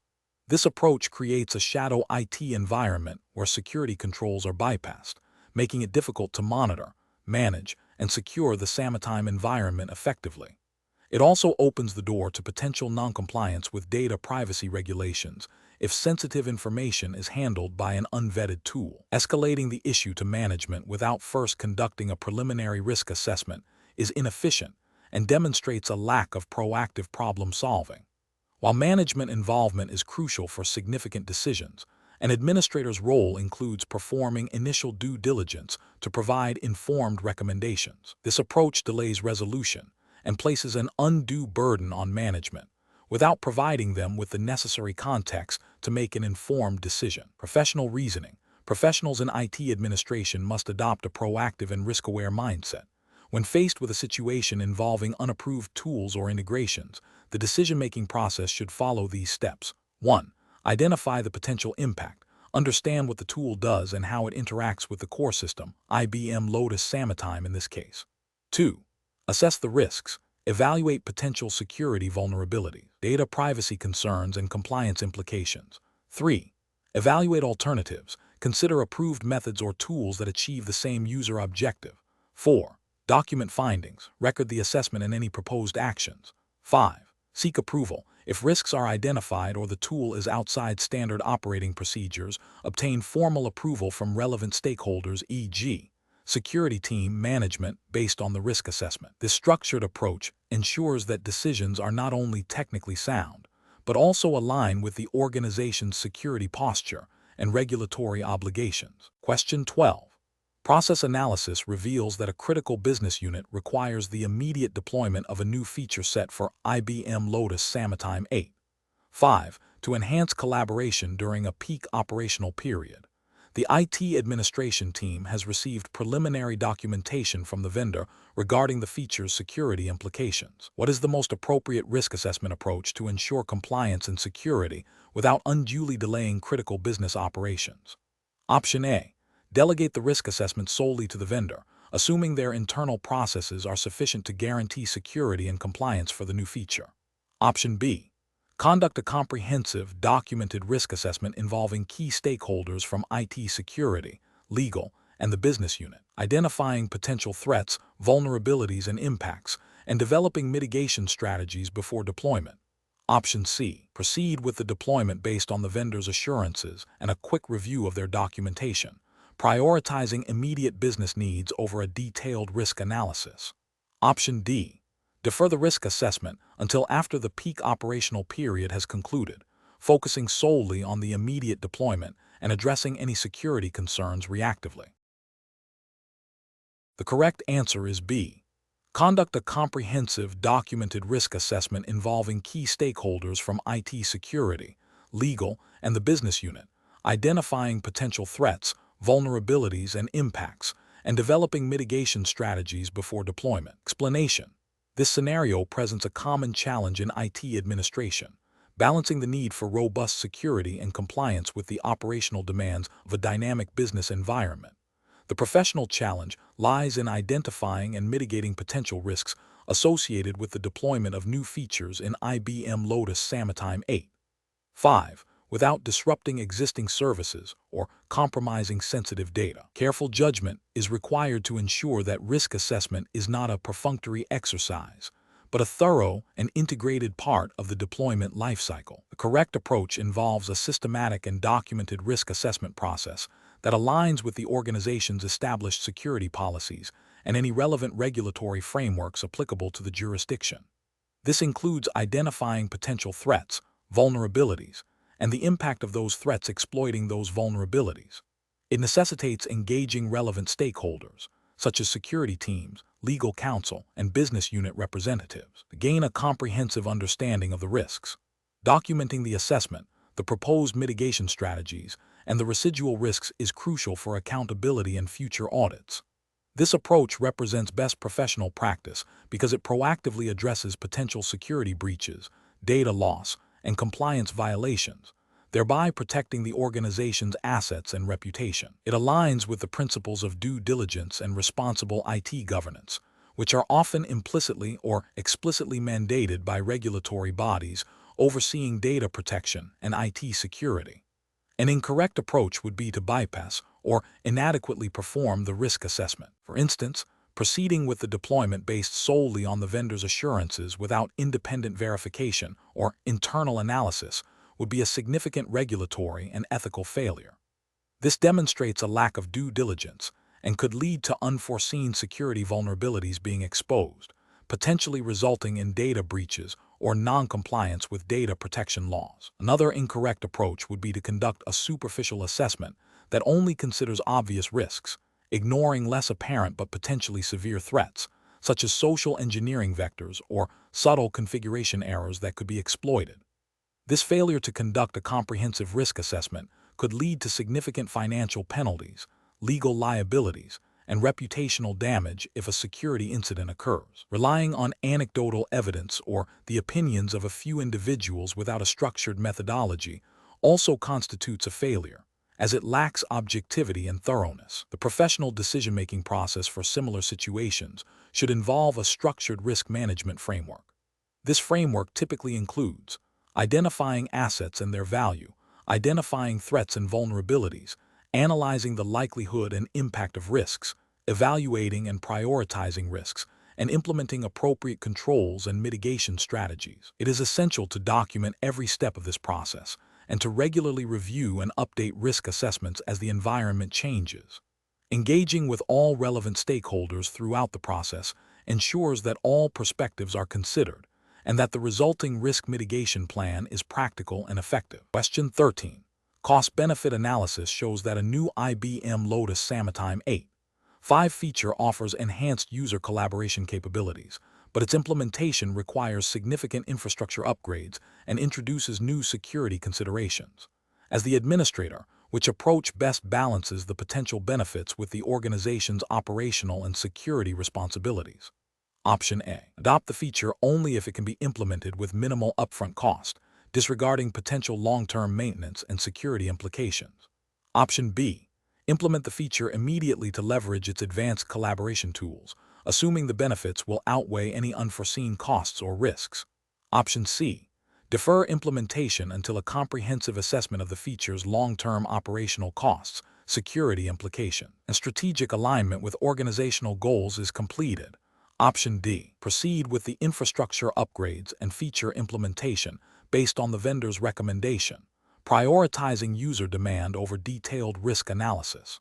A: This approach creates a shadow IT environment where security controls are bypassed, making it difficult to monitor, manage, and secure the Sametime environment effectively. It also opens the door to potential noncompliance with data privacy regulations if sensitive information is handled by an unvetted tool. Escalating the issue to management without first conducting a preliminary risk assessment is inefficient and demonstrates a lack of proactive problem solving. While management involvement is crucial for significant decisions, an administrator's role includes performing initial due diligence to provide informed recommendations. This approach delays resolution and places an undue burden on management without providing them with the necessary context to make an informed decision. Professional reasoning. Professionals in IT administration must adopt a proactive and risk-aware mindset. When faced with a situation involving unapproved tools or integrations, the decision-making process should follow these steps. 1. Identify the potential impact. Understand what the tool does and how it interacts with the core system, IBM Lotus Sametime in this case. 2. Assess the risks. Evaluate potential security vulnerabilities, data privacy concerns, and compliance implications. 3. Evaluate alternatives. Consider approved methods or tools that achieve the same user objective. 4. Document findings. Record the assessment and any proposed actions. 5. Seek approval. If risks are identified or the tool is outside standard operating procedures, obtain formal approval from relevant stakeholders, e.g., security team management, based on the risk assessment. This structured approach ensures that decisions are not only technically sound, but also align with the organization's security posture and regulatory obligations. Question 12. Process analysis reveals that a critical business unit requires the immediate deployment of a new feature set for IBM Lotus Sametime 8. 5. To enhance collaboration during a peak operational period. The IT administration team has received preliminary documentation from the vendor regarding the feature's security implications. What is the most appropriate risk assessment approach to ensure compliance and security without unduly delaying critical business operations? Option A. Delegate the risk assessment solely to the vendor, assuming their internal processes are sufficient to guarantee security and compliance for the new feature. Option B. Conduct a comprehensive, documented risk assessment involving key stakeholders from IT security, legal, and the business unit, identifying potential threats, vulnerabilities, and impacts, and developing mitigation strategies before deployment. Option C. Proceed with the deployment based on the vendor's assurances and a quick review of their documentation, prioritizing immediate business needs over a detailed risk analysis. Option D. Defer the risk assessment until after the peak operational period has concluded, focusing solely on the immediate deployment and addressing any security concerns reactively. The correct answer is B. Conduct a comprehensive, documented risk assessment involving key stakeholders from IT security, legal, and the business unit, identifying potential threats, vulnerabilities, and impacts, and developing mitigation strategies before deployment. Explanation. This scenario presents a common challenge in IT administration, balancing the need for robust security and compliance with the operational demands of a dynamic business environment. The professional challenge lies in identifying and mitigating potential risks associated with the deployment of new features in IBM Lotus Sametime 8. 5. Without disrupting existing services or compromising sensitive data. Careful judgment is required to ensure that risk assessment is not a perfunctory exercise, but a thorough and integrated part of the deployment lifecycle. The correct approach involves a systematic and documented risk assessment process that aligns with the organization's established security policies and any relevant regulatory frameworks applicable to the jurisdiction. This includes identifying potential threats, vulnerabilities, and the impact of those threats exploiting those vulnerabilities. It necessitates engaging relevant stakeholders, such as security teams, legal counsel, and business unit representatives, to gain a comprehensive understanding of the risks. Documenting the assessment, the proposed mitigation strategies, and the residual risks is crucial for accountability and future audits. This approach represents best professional practice because it proactively addresses potential security breaches, data loss, and compliance violations, thereby protecting the organization's assets and reputation. It aligns with the principles of due diligence and responsible IT governance, which are often implicitly or explicitly mandated by regulatory bodies overseeing data protection and IT security. An incorrect approach would be to bypass or inadequately perform the risk assessment. For instance, Proceeding with the deployment based solely on the vendor's assurances without independent verification or internal analysis would be a significant regulatory and ethical failure. This demonstrates a lack of due diligence and could lead to unforeseen security vulnerabilities being exposed, potentially resulting in data breaches or non-compliance with data protection laws. Another incorrect approach would be to conduct a superficial assessment that only considers obvious risks, ignoring less apparent but potentially severe threats, such as social engineering vectors or subtle configuration errors that could be exploited. This failure to conduct a comprehensive risk assessment could lead to significant financial penalties, legal liabilities, and reputational damage if a security incident occurs. Relying on anecdotal evidence or the opinions of a few individuals without a structured methodology also constitutes a failure, as it lacks objectivity and thoroughness. The professional decision-making process for similar situations should involve a structured risk management framework. This framework typically includes identifying assets and their value, identifying threats and vulnerabilities, analyzing the likelihood and impact of risks, evaluating and prioritizing risks, and implementing appropriate controls and mitigation strategies. It is essential to document every step of this process and to regularly review and update risk assessments as the environment changes. Engaging with all relevant stakeholders throughout the process ensures that all perspectives are considered and that the resulting risk mitigation plan is practical and effective. Question 13. Cost-benefit analysis shows that a new IBM Lotus Sametime 8.5 feature offers enhanced user collaboration capabilities, but its implementation requires significant infrastructure upgrades and introduces new security considerations. As the administrator, which approach best balances the potential benefits with the organization's operational and security responsibilities? Option A. Adopt the feature only if it can be implemented with minimal upfront cost, disregarding potential long-term maintenance and security implications. Option B. Implement the feature immediately to leverage its advanced collaboration tools, assuming the benefits will outweigh any unforeseen costs or risks. Option C. Defer implementation until a comprehensive assessment of the feature's long-term operational costs, security implications, and strategic alignment with organizational goals is completed. Option D. Proceed with the infrastructure upgrades and feature implementation based on the vendor's recommendation, prioritizing user demand over detailed risk analysis.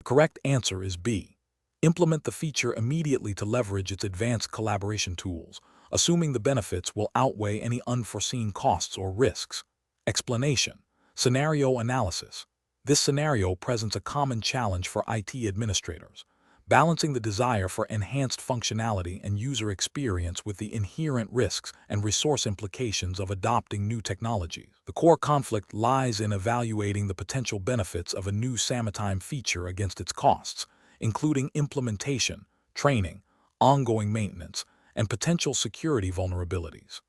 A: The correct answer is B. Implement the feature immediately to leverage its advanced collaboration tools, assuming the benefits will outweigh any unforeseen costs or risks. Explanation. Scenario analysis. This scenario presents a common challenge for IT administrators, balancing the desire for enhanced functionality and user experience with the inherent risks and resource implications of adopting new technologies. The core conflict lies in evaluating the potential benefits of a new Sametime feature against its costs, including implementation, training, ongoing maintenance, and potential security vulnerabilities.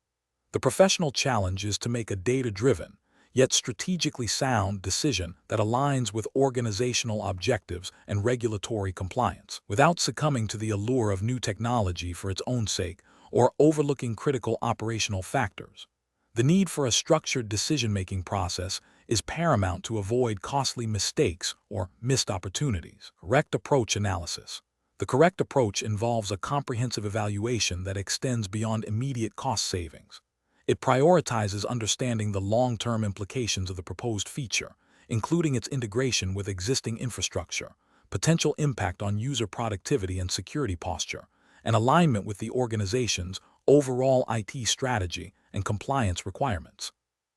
A: The professional challenge is to make a data-driven, yet strategically sound decision that aligns with organizational objectives and regulatory compliance, without succumbing to the allure of new technology for its own sake or overlooking critical operational factors. The need for a structured decision-making process is paramount to avoid costly mistakes or missed opportunities. Correct approach analysis. The correct approach involves a comprehensive evaluation that extends beyond immediate cost savings. It prioritizes understanding the long-term implications of the proposed feature, including its integration with existing infrastructure, potential impact on user productivity and security posture, and alignment with the organization's overall IT strategy and compliance requirements.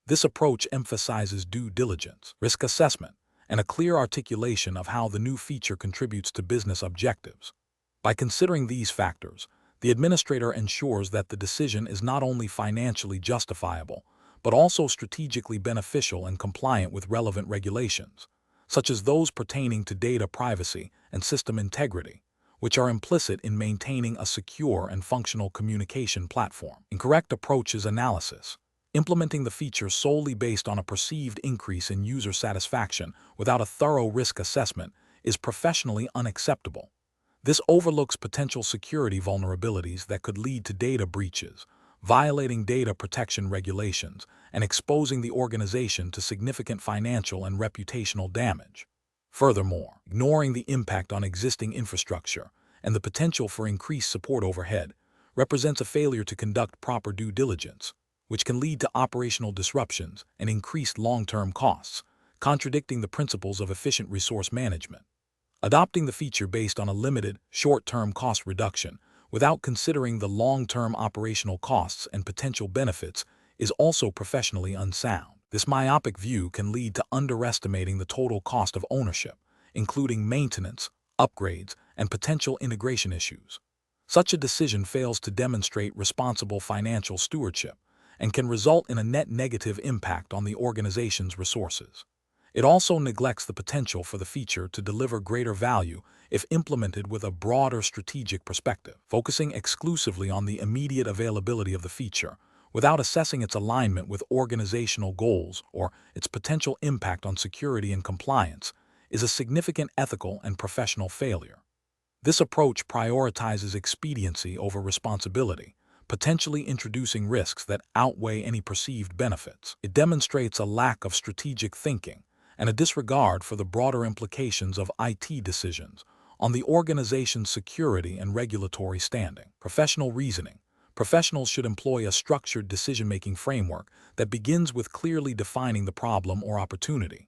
A: This approach emphasizes due diligence, risk assessment, and a clear articulation of how the new feature contributes to business objectives. By considering these factors, the administrator ensures that the decision is not only financially justifiable, but also strategically beneficial and compliant with relevant regulations, such as those pertaining to data privacy and system integrity, which are implicit in maintaining a secure and functional communication platform. Incorrect approaches analysis. Implementing the feature solely based on a perceived increase in user satisfaction without a thorough risk assessment is professionally unacceptable. This overlooks potential security vulnerabilities that could lead to data breaches, violating data protection regulations, and exposing the organization to significant financial and reputational damage. Furthermore, ignoring the impact on existing infrastructure and the potential for increased support overhead represents a failure to conduct proper due diligence, which can lead to operational disruptions and increased long-term costs, contradicting the principles of efficient resource management. Adopting the feature based on a limited, short-term cost reduction without considering the long-term operational costs and potential benefits is also professionally unsound. This myopic view can lead to underestimating the total cost of ownership, including maintenance, upgrades, and potential integration issues. Such a decision fails to demonstrate responsible financial stewardship and can result in a net negative impact on the organization's resources. It also neglects the potential for the feature to deliver greater value if implemented with a broader strategic perspective, focusing exclusively on the immediate availability of the feature without assessing its alignment with organizational goals or its potential impact on security and compliance is a significant ethical and professional failure. This approach prioritizes expediency over responsibility, potentially introducing risks that outweigh any perceived benefits. It demonstrates a lack of strategic thinking and a disregard for the broader implications of IT decisions on the organization's security and regulatory standing. Professional reasoning. Professionals should employ a structured decision-making framework that begins with clearly defining the problem or opportunity.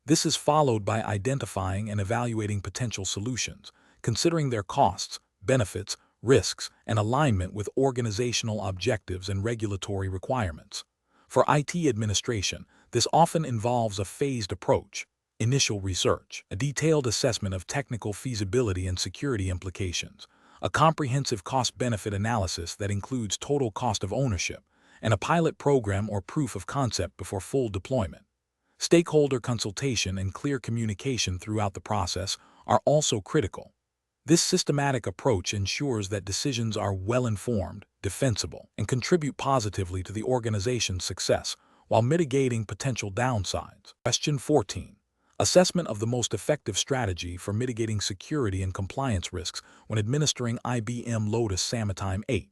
A: This is followed by identifying and evaluating potential solutions, considering their costs, benefits, risks, and alignment with organizational objectives and regulatory requirements. For IT administration, this often involves a phased approach: initial research, a detailed assessment of technical feasibility and security implications, a comprehensive cost-benefit analysis that includes total cost of ownership, and a pilot program or proof of concept before full deployment. Stakeholder consultation and clear communication throughout the process are also critical. This systematic approach ensures that decisions are well-informed, defensible, and contribute positively to the organization's success while mitigating potential downsides. Question 14. Assessment of the most effective strategy for mitigating security and compliance risks when administering IBM Lotus Sametime 8.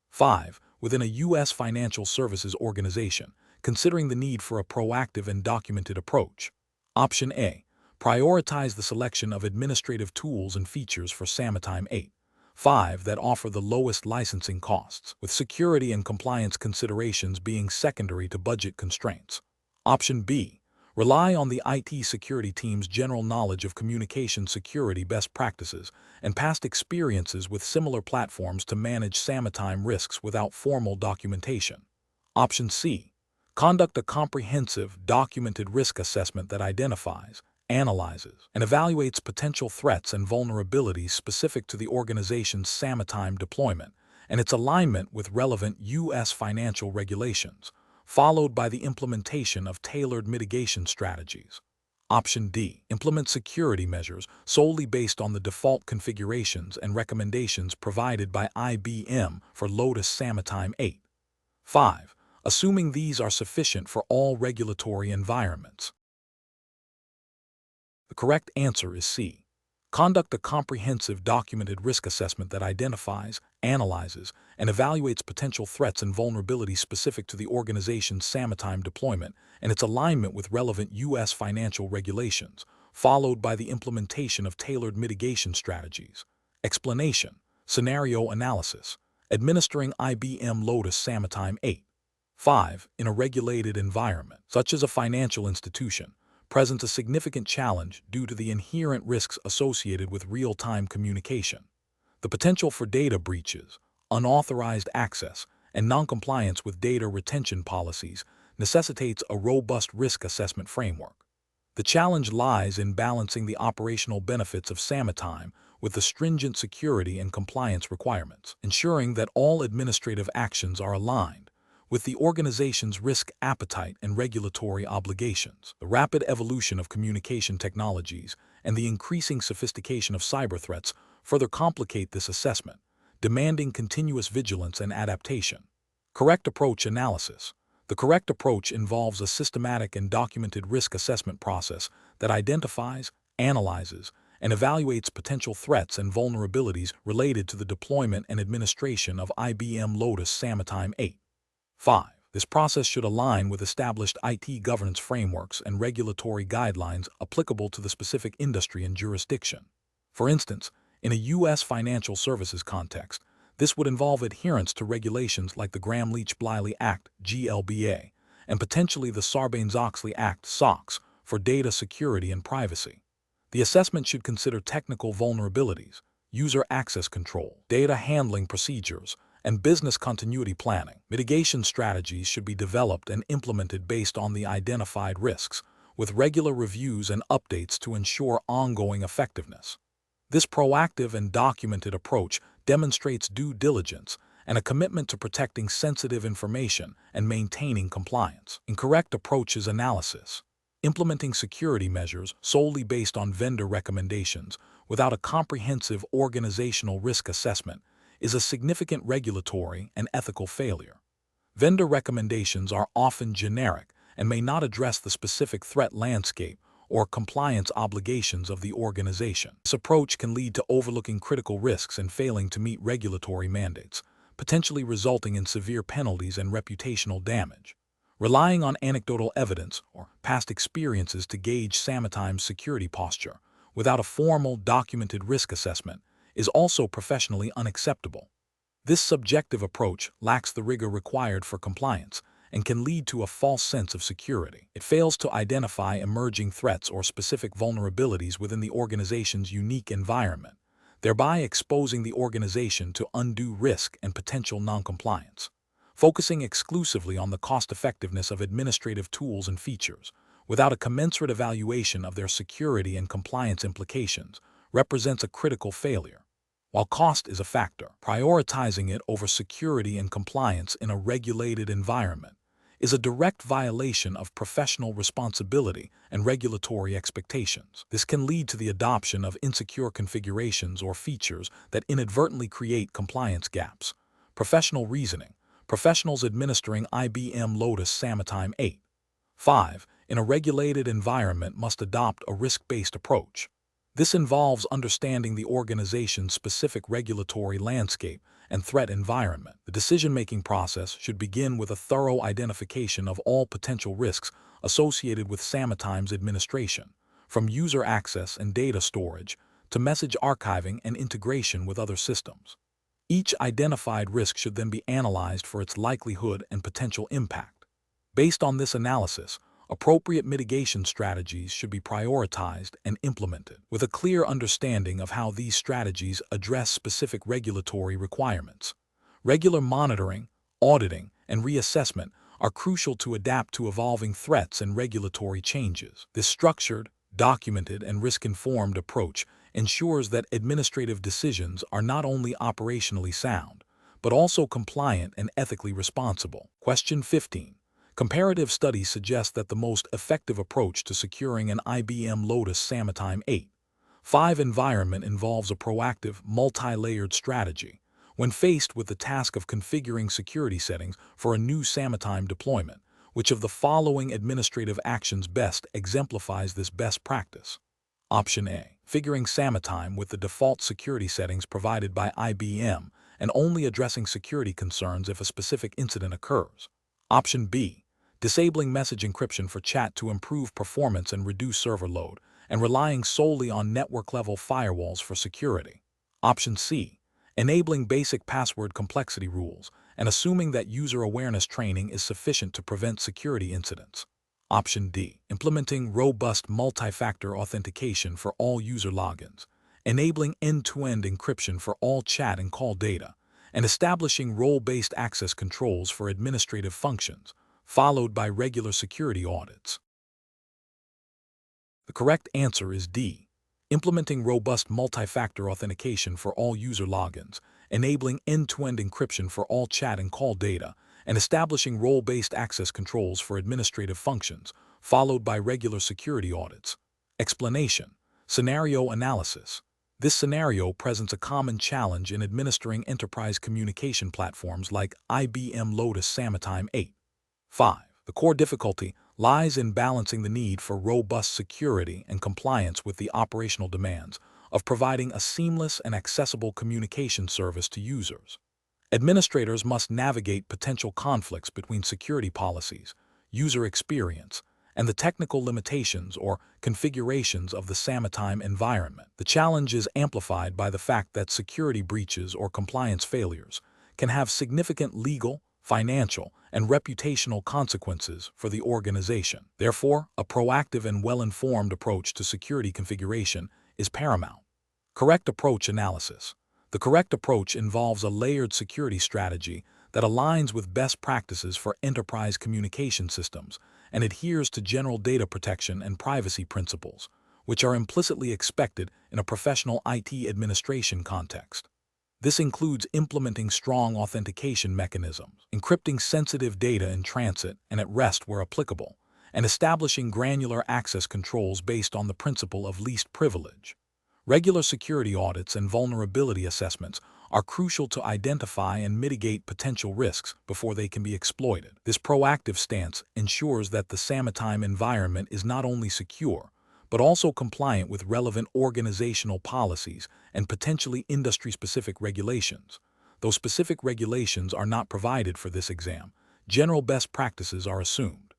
A: 5. Within a U.S. financial services organization, considering the need for a proactive and documented approach. Option A. Prioritize the selection of administrative tools and features for Sametime 8. 5 that offer the lowest licensing costs, with security and compliance considerations being secondary to budget constraints. Option B. Rely on the IT security team's general knowledge of communication security best practices and past experiences with similar platforms to manage Sametime risks without formal documentation. Option C. Conduct a comprehensive, documented risk assessment that identifies, analyzes, and evaluates potential threats and vulnerabilities specific to the organization's Sametime deployment and its alignment with relevant U.S. financial regulations, followed by the implementation of tailored mitigation strategies. Option D. Implement security measures solely based on the default configurations and recommendations provided by IBM for Lotus Sametime 8. 5. Assuming these are sufficient for all regulatory environments. The correct answer is C. Conduct a comprehensive documented risk assessment that identifies, analyzes, and evaluates potential threats and vulnerabilities specific to the organization's Sametime deployment and its alignment with relevant U.S. financial regulations, followed by the implementation of tailored mitigation strategies. Explanation. Scenario analysis. Administering IBM Lotus Sametime 8. 5. In a regulated environment, such as a financial institution, presents a significant challenge due to the inherent risks associated with real-time communication. The potential for data breaches, unauthorized access, and noncompliance with data retention policies necessitates a robust risk assessment framework. The challenge lies in balancing the operational benefits of Sametime with the stringent security and compliance requirements, ensuring that all administrative actions are aligned with the organization's risk appetite and regulatory obligations. The rapid evolution of communication technologies and the increasing sophistication of cyber threats further complicate this assessment, demanding continuous vigilance and adaptation. Correct approach analysis. The correct approach involves a systematic and documented risk assessment process that identifies, analyzes, and evaluates potential threats and vulnerabilities related to the deployment and administration of IBM Lotus Sametime 8. 5. This process should align with established IT governance frameworks and regulatory guidelines applicable to the specific industry and jurisdiction. For instance, in a U.S. financial services context, this would involve adherence to regulations like the Gramm-Leach-Bliley Act (GLBA) and potentially the Sarbanes-Oxley Act (SOX) for data security and privacy. The assessment should consider technical vulnerabilities, user access control, data handling procedures, and business continuity planning. Mitigation strategies should be developed and implemented based on the identified risks, with regular reviews and updates to ensure ongoing effectiveness. This proactive and documented approach demonstrates due diligence and a commitment to protecting sensitive information and maintaining compliance. Incorrect approach is analysis. Implementing security measures solely based on vendor recommendations without a comprehensive organizational risk assessment is a significant regulatory and ethical failure. Vendor recommendations are often generic and may not address the specific threat landscape or compliance obligations of the organization. This approach can lead to overlooking critical risks and failing to meet regulatory mandates, potentially resulting in severe penalties and reputational damage. Relying on anecdotal evidence or past experiences to gauge Sametime's security posture without a formal, documented risk assessment is also professionally unacceptable. This subjective approach lacks the rigor required for compliance and can lead to a false sense of security. It fails to identify emerging threats or specific vulnerabilities within the organization's unique environment, thereby exposing the organization to undue risk and potential noncompliance. Focusing exclusively on the cost-effectiveness of administrative tools and features, without a commensurate evaluation of their security and compliance implications, represents a critical failure. While cost is a factor, prioritizing it over security and compliance in a regulated environment is a direct violation of professional responsibility and regulatory expectations. This can lead to the adoption of insecure configurations or features that inadvertently create compliance gaps. Professional reasoning. Professionals administering IBM Lotus Sametime 8.5 in a regulated environment must adopt a risk-based approach. This involves understanding the organization's specific regulatory landscape and threat environment. The decision-making process should begin with a thorough identification of all potential risks associated with Sametime's administration, from user access and data storage to message archiving and integration with other systems. Each identified risk should then be analyzed for its likelihood and potential impact. Based on this analysis, appropriate mitigation strategies should be prioritized and implemented, with a clear understanding of how these strategies address specific regulatory requirements. Regular monitoring, auditing, and reassessment are crucial to adapt to evolving threats and regulatory changes. This structured, documented, and risk-informed approach ensures that administrative decisions are not only operationally sound, but also compliant and ethically responsible. Question 15. Comparative studies suggest that the most effective approach to securing an IBM Lotus Sametime 8.5 environment involves a proactive, multi-layered strategy. When faced with the task of configuring security settings for a new Sametime deployment, which of the following administrative actions best exemplifies this best practice? Option A. Configuring Sametime with the default security settings provided by IBM and only addressing security concerns if a specific incident occurs. Option B. Disabling message encryption for chat to improve performance and reduce server load, and relying solely on network-level firewalls for security. Option C. Enabling basic password complexity rules and assuming that user awareness training is sufficient to prevent security incidents. Option D. Implementing robust multi-factor authentication for all user logins, enabling end-to-end encryption for all chat and call data, and establishing role-based access controls for administrative functions, followed by regular security audits. The correct answer is D. Implementing robust multi-factor authentication for all user logins, enabling end-to-end encryption for all chat and call data, and establishing role-based access controls for administrative functions, followed by regular security audits. Explanation. Scenario analysis. This scenario presents a common challenge in administering enterprise communication platforms like IBM Lotus Sametime 8.5. The core difficulty lies in balancing the need for robust security and compliance with the operational demands of providing a seamless and accessible communication service to users. Administrators must navigate potential conflicts between security policies, user experience, and the technical limitations or configurations of the Sametime environment. The challenge is amplified by the fact that security breaches or compliance failures can have significant legal, financial, and reputational consequences for the organization. Therefore, a proactive and well-informed approach to security configuration is paramount. Correct approach analysis. The correct approach involves a layered security strategy that aligns with best practices for enterprise communication systems and adheres to general data protection and privacy principles, which are implicitly expected in a professional IT administration context. This includes implementing strong authentication mechanisms, encrypting sensitive data in transit and at rest where applicable, and establishing granular access controls based on the principle of least privilege. Regular security audits and vulnerability assessments are crucial to identify and mitigate potential risks before they can be exploited. This proactive stance ensures that the Sametime environment is not only secure, but also compliant with relevant organizational policies and potentially industry-specific regulations. Though specific regulations are not provided for this exam, general best practices are assumed.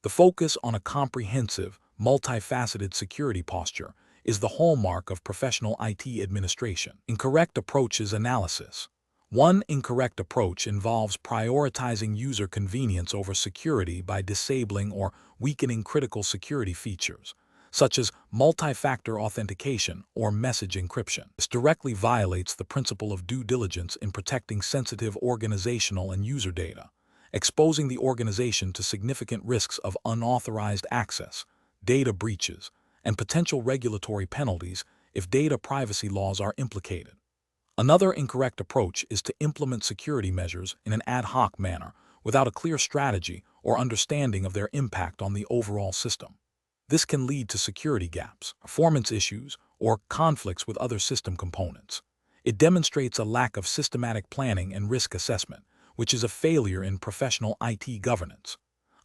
A: The focus on a comprehensive, multifaceted security posture is the hallmark of professional IT administration. Incorrect approaches analysis. One incorrect approach involves prioritizing user convenience over security by disabling or weakening critical security features, such as multi-factor authentication or message encryption. This directly violates the principle of due diligence in protecting sensitive organizational and user data, exposing the organization to significant risks of unauthorized access, data breaches, and potential regulatory penalties if data privacy laws are implicated. Another incorrect approach is to implement security measures in an ad hoc manner without a clear strategy or understanding of their impact on the overall system. This can lead to security gaps, performance issues, or conflicts with other system components. It demonstrates a lack of systematic planning and risk assessment, which is a failure in professional IT governance.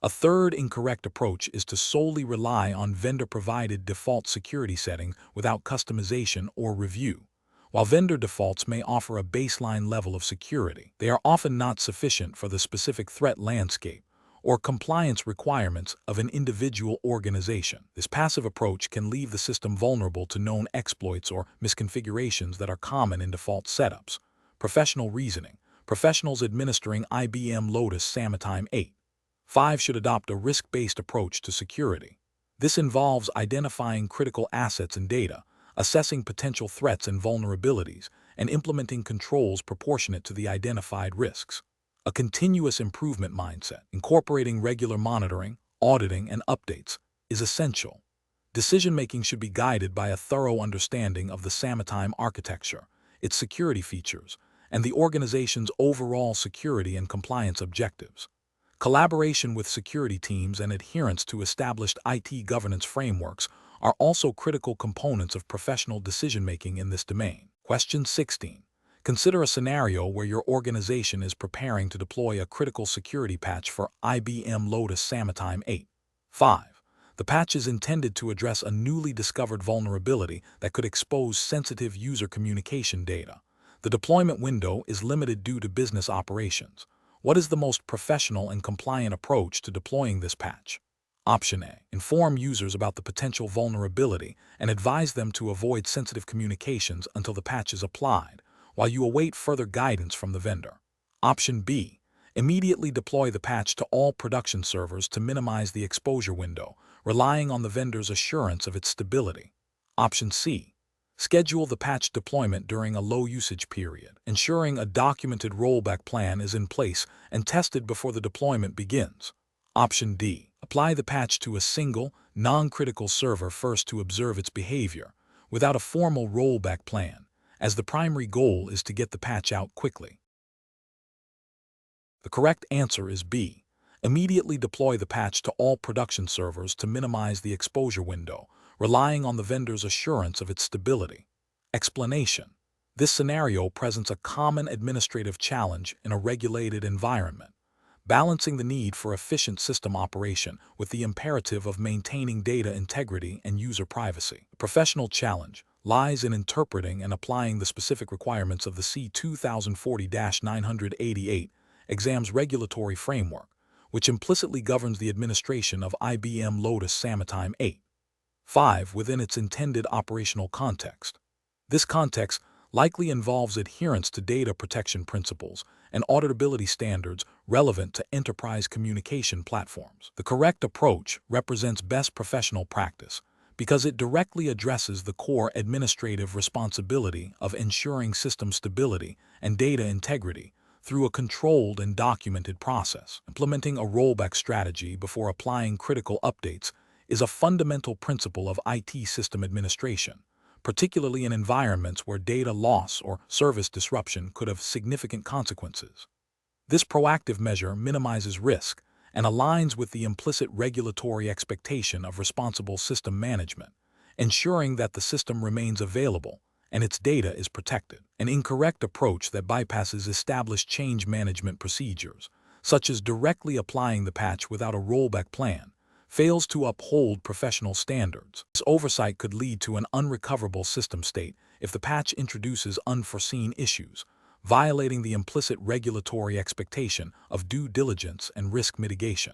A: A third incorrect approach is to solely rely on vendor-provided default security settings without customization or review. While vendor defaults may offer a baseline level of security, they are often not sufficient for the specific threat landscape or compliance requirements of an individual organization. This passive approach can leave the system vulnerable to known exploits or misconfigurations that are common in default setups. Professional reasoning. Professionals administering IBM Lotus Sametime 8.5 should adopt a risk-based approach to security. This involves identifying critical assets and data, assessing potential threats and vulnerabilities, and implementing controls proportionate to the identified risks. A continuous improvement mindset, incorporating regular monitoring, auditing, and updates, is essential. Decision-making should be guided by a thorough understanding of the Sametime architecture, its security features, and the organization's overall security and compliance objectives. Collaboration with security teams and adherence to established IT governance frameworks are also critical components of professional decision-making in this domain. Question 16. Consider a scenario where your organization is preparing to deploy a critical security patch for IBM Lotus Sametime 8.5. The patch is intended to address a newly discovered vulnerability that could expose sensitive user communication data. The deployment window is limited due to business operations. What is the most professional and compliant approach to deploying this patch? Option A. Inform users about the potential vulnerability and advise them to avoid sensitive communications until the patch is applied, while you await further guidance from the vendor. Option B. Immediately deploy the patch to all production servers to minimize the exposure window, relying on the vendor's assurance of its stability. Option C. Schedule the patch deployment during a low-usage period, ensuring a documented rollback plan is in place and tested before the deployment begins. Option D. Apply the patch to a single, non-critical server first to observe its behavior, without a formal rollback plan, as the primary goal is to get the patch out quickly. The correct answer is B. Immediately deploy the patch to all production servers to minimize the exposure window, relying on the vendor's assurance of its stability. Explanation. This scenario presents a common administrative challenge in a regulated environment, balancing the need for efficient system operation with the imperative of maintaining data integrity and user privacy. The professional challenge lies in interpreting and applying the specific requirements of the C2040-988 exam's regulatory framework, which implicitly governs the administration of IBM Lotus Sametime 8. 5. Within its intended operational context. This context likely involves adherence to data protection principles and auditability standards relevant to enterprise communication platforms. The correct approach represents best professional practice because it directly addresses the core administrative responsibility of ensuring system stability and data integrity through a controlled and documented process. Implementing a rollback strategy before applying critical updates is a fundamental principle of IT system administration, particularly in environments where data loss or service disruption could have significant consequences. This proactive measure minimizes risk and aligns with the implicit regulatory expectation of responsible system management, ensuring that the system remains available and its data is protected. An incorrect approach that bypasses established change management procedures, such as directly applying the patch without a rollback plan, fails to uphold professional standards. This oversight could lead to an unrecoverable system state if the patch introduces unforeseen issues, violating the implicit regulatory expectation of due diligence and risk mitigation.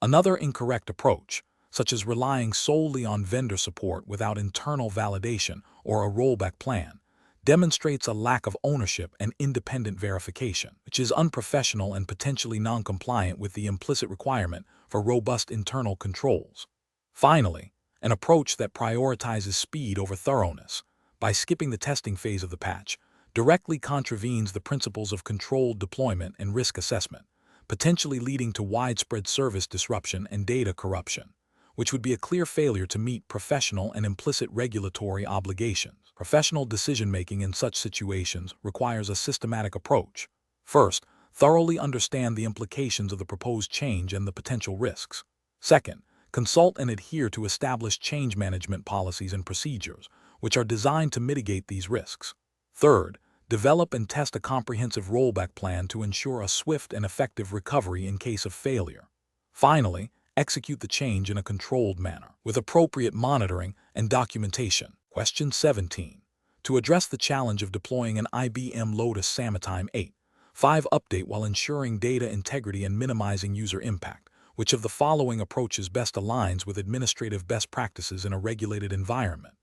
A: Another incorrect approach, such as relying solely on vendor support without internal validation or a rollback plan, demonstrates a lack of ownership and independent verification, which is unprofessional and potentially non-compliant with the implicit requirement for robust internal controls. Finally, an approach that prioritizes speed over thoroughness by skipping the testing phase of the patch directly contravenes the principles of controlled deployment and risk assessment, potentially leading to widespread service disruption and data corruption, which would be a clear failure to meet professional and implicit regulatory obligations. Professional decision-making in such situations requires a systematic approach. First, thoroughly understand the implications of the proposed change and the potential risks. Second, consult and adhere to established change management policies and procedures, which are designed to mitigate these risks. Third, develop and test a comprehensive rollback plan to ensure a swift and effective recovery in case of failure. Finally, execute the change in a controlled manner, with appropriate monitoring and documentation. Question 17. To address the challenge of deploying an IBM Lotus Sametime 8.5 update while ensuring data integrity and minimizing user impact, which of the following approaches best aligns with administrative best practices in a regulated environment?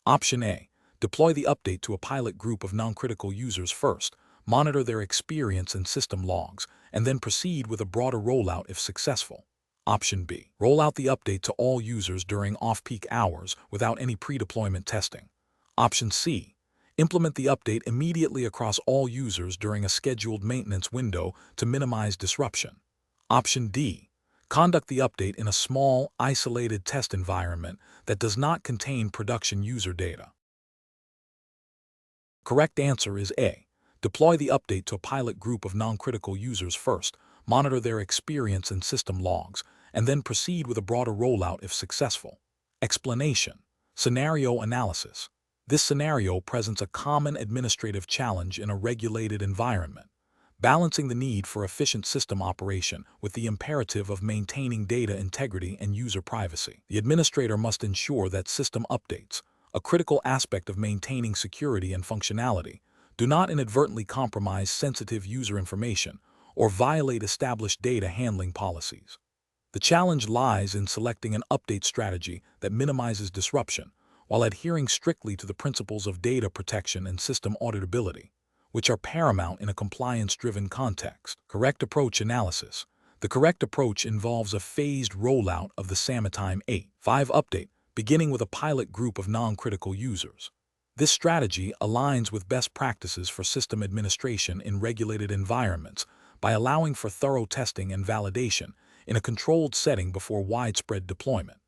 A: Option A. Deploy the update to a pilot group of non-critical users first, monitor their experience and system logs, and then proceed with a broader rollout if successful. Option B. Roll out the update to all users during off-peak hours without any pre-deployment testing. Option C. Implement the update immediately across all users during a scheduled maintenance window to minimize disruption. Option D. Conduct the update in a small, isolated test environment that does not contain production user data. Correct answer is A. Deploy the update to a pilot group of non-critical users first, monitor their experience and system logs, and then proceed with a broader rollout if successful. Explanation. Scenario analysis. This scenario presents a common administrative challenge in a regulated environment, balancing the need for efficient system operation with the imperative of maintaining data integrity and user privacy. The administrator must ensure that system updates, a critical aspect of maintaining security and functionality, do not inadvertently compromise sensitive user information or violate established data handling policies. The challenge lies in selecting an update strategy that minimizes disruption while adhering strictly to the principles of data protection and system auditability, which are paramount in a compliance-driven context. Correct approach analysis. The correct approach involves a phased rollout of the Sametime 8.5 update, beginning with a pilot group of non-critical users. This strategy aligns with best practices for system administration in regulated environments by allowing for thorough testing and validation in a controlled setting before widespread deployment.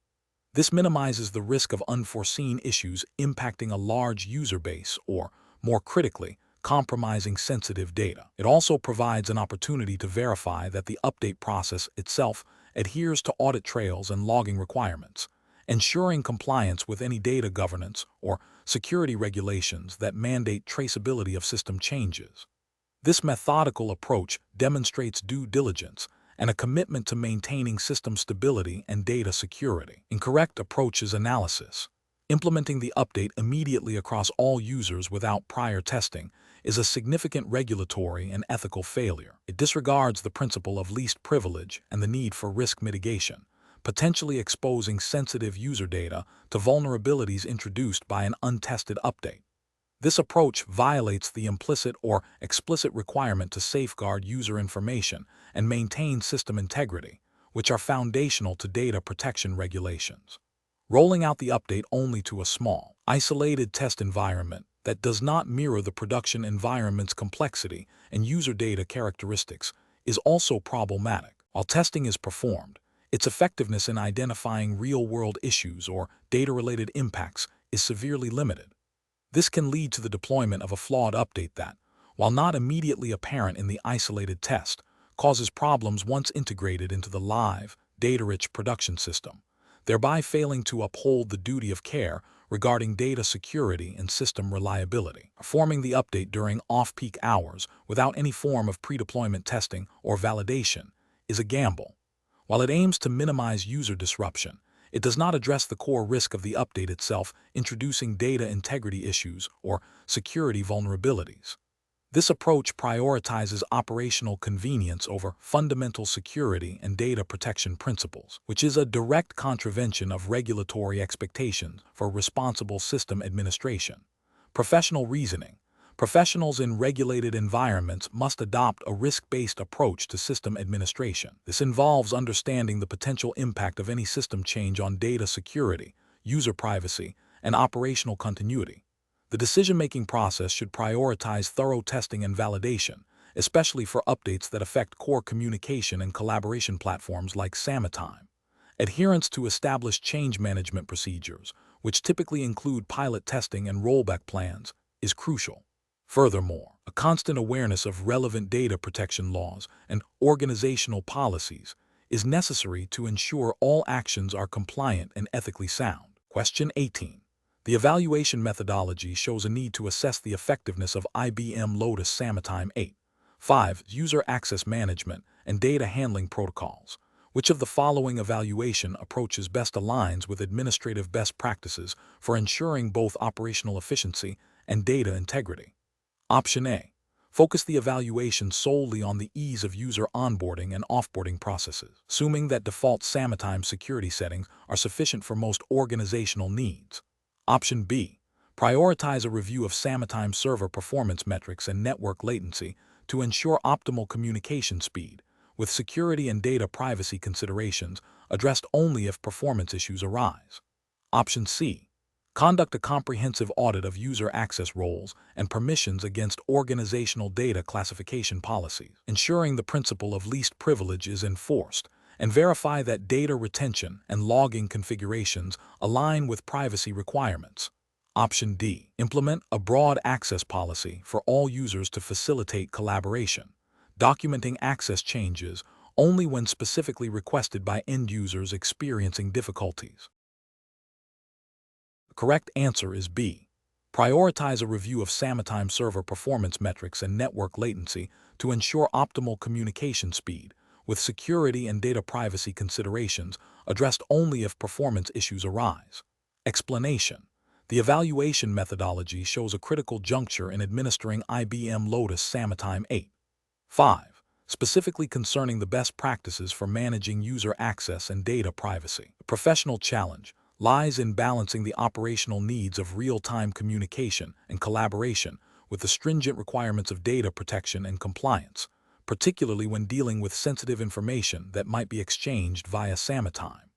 A: This minimizes the risk of unforeseen issues impacting a large user base or, more critically, compromising sensitive data. It also provides an opportunity to verify that the update process itself adheres to audit trails and logging requirements, ensuring compliance with any data governance or security regulations that mandate traceability of system changes. This methodical approach demonstrates due diligence and a commitment to maintaining system stability and data security. Incorrect approaches analysis. Implementing the update immediately across all users without prior testing is a significant regulatory and ethical failure. It disregards the principle of least privilege and the need for risk mitigation, potentially exposing sensitive user data to vulnerabilities introduced by an untested update. This approach violates the implicit or explicit requirement to safeguard user information and maintain system integrity, which are foundational to data protection regulations. Rolling out the update only to a small, isolated test environment that does not mirror the production environment's complexity and user data characteristics is also problematic. While testing is performed, its effectiveness in identifying real-world issues or data-related impacts is severely limited. This can lead to the deployment of a flawed update that, while not immediately apparent in the isolated test, causes problems once integrated into the live, data-rich production system, thereby failing to uphold the duty of care regarding data security and system reliability. Performing the update during off-peak hours without any form of pre-deployment testing or validation is a gamble. While it aims to minimize user disruption, it does not address the core risk of the update itself, introducing data integrity issues or security vulnerabilities. This approach prioritizes operational convenience over fundamental security and data protection principles, which is a direct contravention of regulatory expectations for responsible system administration. Professional reasoning. Professionals in regulated environments must adopt a risk-based approach to system administration. This involves understanding the potential impact of any system change on data security, user privacy, and operational continuity. The decision-making process should prioritize thorough testing and validation, especially for updates that affect core communication and collaboration platforms like Sametime. Adherence to established change management procedures, which typically include pilot testing and rollback plans, is crucial. Furthermore, a constant awareness of relevant data protection laws and organizational policies is necessary to ensure all actions are compliant and ethically sound. Question 18. The evaluation methodology shows a need to assess the effectiveness of IBM Lotus Sametime 8.5 user access management and data handling protocols. Which of the following evaluation approaches best aligns with administrative best practices for ensuring both operational efficiency and data integrity? Option A. Focus the evaluation solely on the ease of user onboarding and offboarding processes, assuming that default Sametime security settings are sufficient for most organizational needs. Option B. Prioritize a review of Sametime server performance metrics and network latency to ensure optimal communication speed, with security and data privacy considerations addressed only if performance issues arise. Option C. Conduct a comprehensive audit of user access roles and permissions against organizational data classification policies, ensuring the principle of least privilege is enforced, and verify that data retention and logging configurations align with privacy requirements. Option D. Implement a broad access policy for all users to facilitate collaboration, documenting access changes only when specifically requested by end users experiencing difficulties. The correct answer is B. Prioritize a review of Sametime server performance metrics and network latency to ensure optimal communication speed, with security and data privacy considerations addressed only if performance issues arise. Explanation. The evaluation methodology shows a critical juncture in administering IBM Lotus Sametime 8.5, specifically concerning the best practices for managing user access and data privacy. The professional challenge lies in balancing the operational needs of real-time communication and collaboration with the stringent requirements of data protection and compliance, particularly when dealing with sensitive information that might be exchanged via Sametime.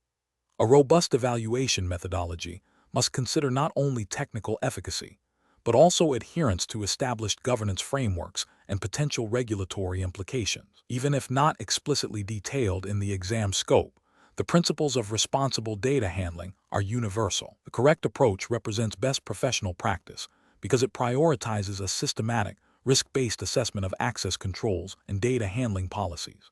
A: A robust evaluation methodology must consider not only technical efficacy, but also adherence to established governance frameworks and potential regulatory implications. Even if not explicitly detailed in the exam scope, the principles of responsible data handling are universal. The correct approach represents best professional practice because it prioritizes a systematic, risk-based assessment of access controls and data handling policies.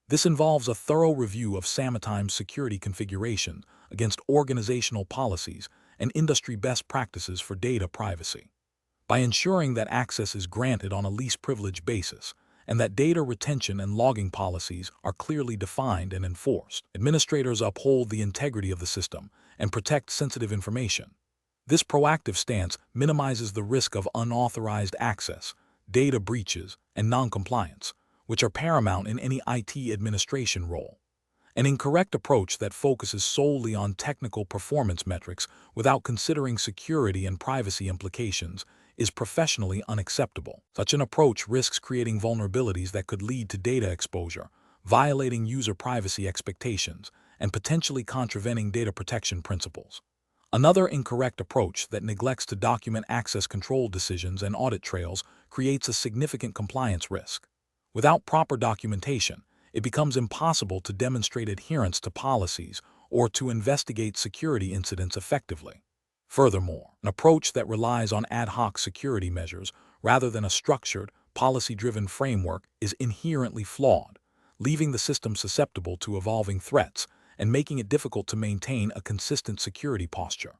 A: This involves a thorough review of Sametime's security configuration against organizational policies and industry best practices for data privacy. By ensuring that access is granted on a least privilege basis and that data retention and logging policies are clearly defined and enforced, administrators uphold the integrity of the system and protect sensitive information. This proactive stance minimizes the risk of unauthorized access, data breaches, and noncompliance, which are paramount in any IT administration role. An incorrect approach that focuses solely on technical performance metrics without considering security and privacy implications is professionally unacceptable. Such an approach risks creating vulnerabilities that could lead to data exposure, violating user privacy expectations, and potentially contravening data protection principles. Another incorrect approach that neglects to document access control decisions and audit trails creates a significant compliance risk. Without proper documentation, it becomes impossible to demonstrate adherence to policies or to investigate security incidents effectively. Furthermore, an approach that relies on ad hoc security measures rather than a structured, policy-driven framework is inherently flawed, leaving the system susceptible to evolving threats and making it difficult to maintain a consistent security posture.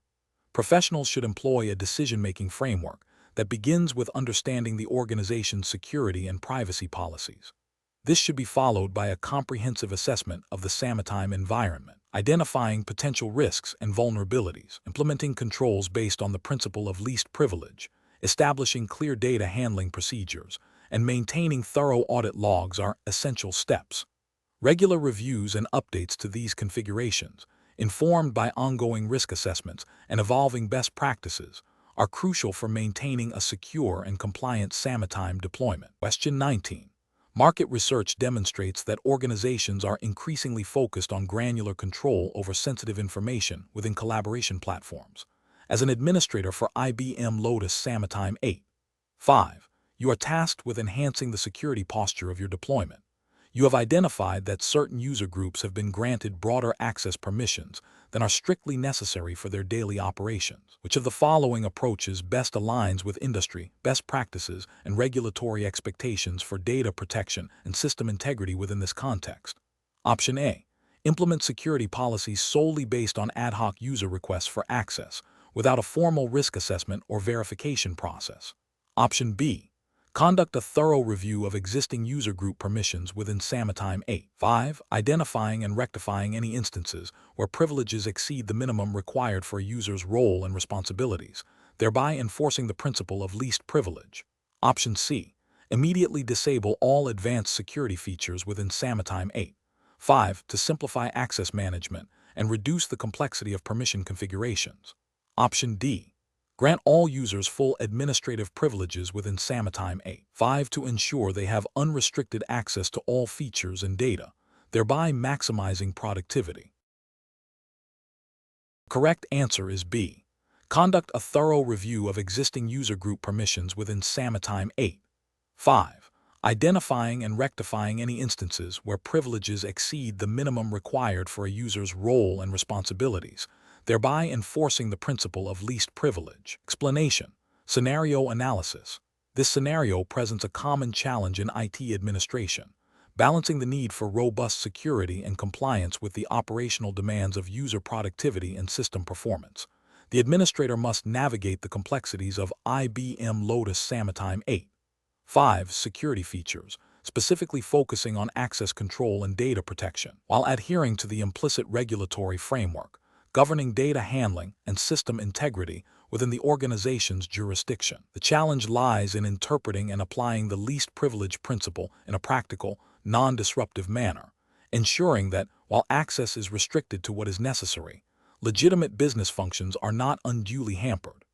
A: Professionals should employ a decision-making framework that begins with understanding the organization's security and privacy policies. This should be followed by a comprehensive assessment of the Sametime environment, identifying potential risks and vulnerabilities, implementing controls based on the principle of least privilege, establishing clear data handling procedures, and maintaining thorough audit logs are essential steps. Regular reviews and updates to these configurations, informed by ongoing risk assessments and evolving best practices, are crucial for maintaining a secure and compliant Sametime deployment. Question 19. Market research demonstrates that organizations are increasingly focused on granular control over sensitive information within collaboration platforms. As an administrator for IBM Lotus Sametime 8.5, you are tasked with enhancing the security posture of your deployment. You have identified that certain user groups have been granted broader access permissions than are strictly necessary for their daily operations. Which of the following approaches best aligns with industry, best practices, and regulatory expectations for data protection and system integrity within this context? Option A. Implement security policies solely based on ad hoc user requests for access, without a formal risk assessment or verification process. Option B. Conduct a thorough review of existing user group permissions within Sametime 8.5, identifying and rectifying any instances where privileges exceed the minimum required for a user's role and responsibilities, thereby enforcing the principle of least privilege. Option C. Immediately disable all advanced security features within Sametime 8.5 to simplify access management and reduce the complexity of permission configurations. Option D. Grant all users full administrative privileges within Sametime 8.5 to ensure they have unrestricted access to all features and data, thereby maximizing productivity. The correct answer is B. Conduct a thorough review of existing user group permissions within Sametime 8.5, identifying and rectifying any instances where privileges exceed the minimum required for a user's role and responsibilities, thereby enforcing the principle of least privilege. Explanation. Scenario analysis. This scenario presents a common challenge in IT administration, balancing the need for robust security and compliance with the operational demands of user productivity and system performance. The administrator must navigate the complexities of IBM Lotus Sametime 8.5 security features, specifically focusing on access control and data protection, while adhering to the implicit regulatory framework governing data handling and system integrity within the organization's jurisdiction. The challenge lies in interpreting and applying the least privilege principle in a practical, non-disruptive manner, ensuring that, while access is restricted to what is necessary, legitimate business functions are not unduly hampered.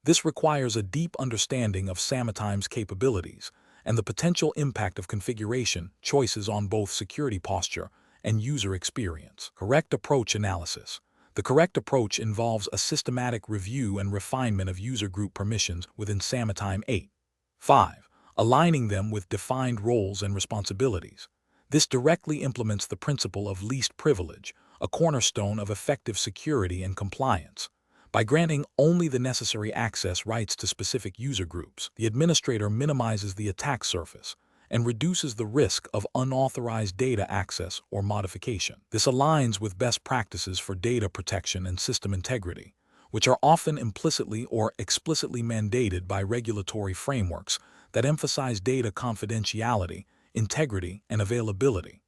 A: This requires a deep understanding of Sametime's capabilities and the potential impact of configuration choices on both security posture and user experience. Correct approach analysis. The correct approach involves a systematic review and refinement of user group permissions within Sametime 8.5, aligning them with defined roles and responsibilities. This directly implements the principle of least privilege, a cornerstone of effective security and compliance. By granting only the necessary access rights to specific user groups, the administrator minimizes the attack surface and reduces the risk of unauthorized data access or modification. This aligns with best practices for data protection and system integrity, which are often implicitly or explicitly mandated by regulatory frameworks that emphasize data confidentiality, integrity, and availability.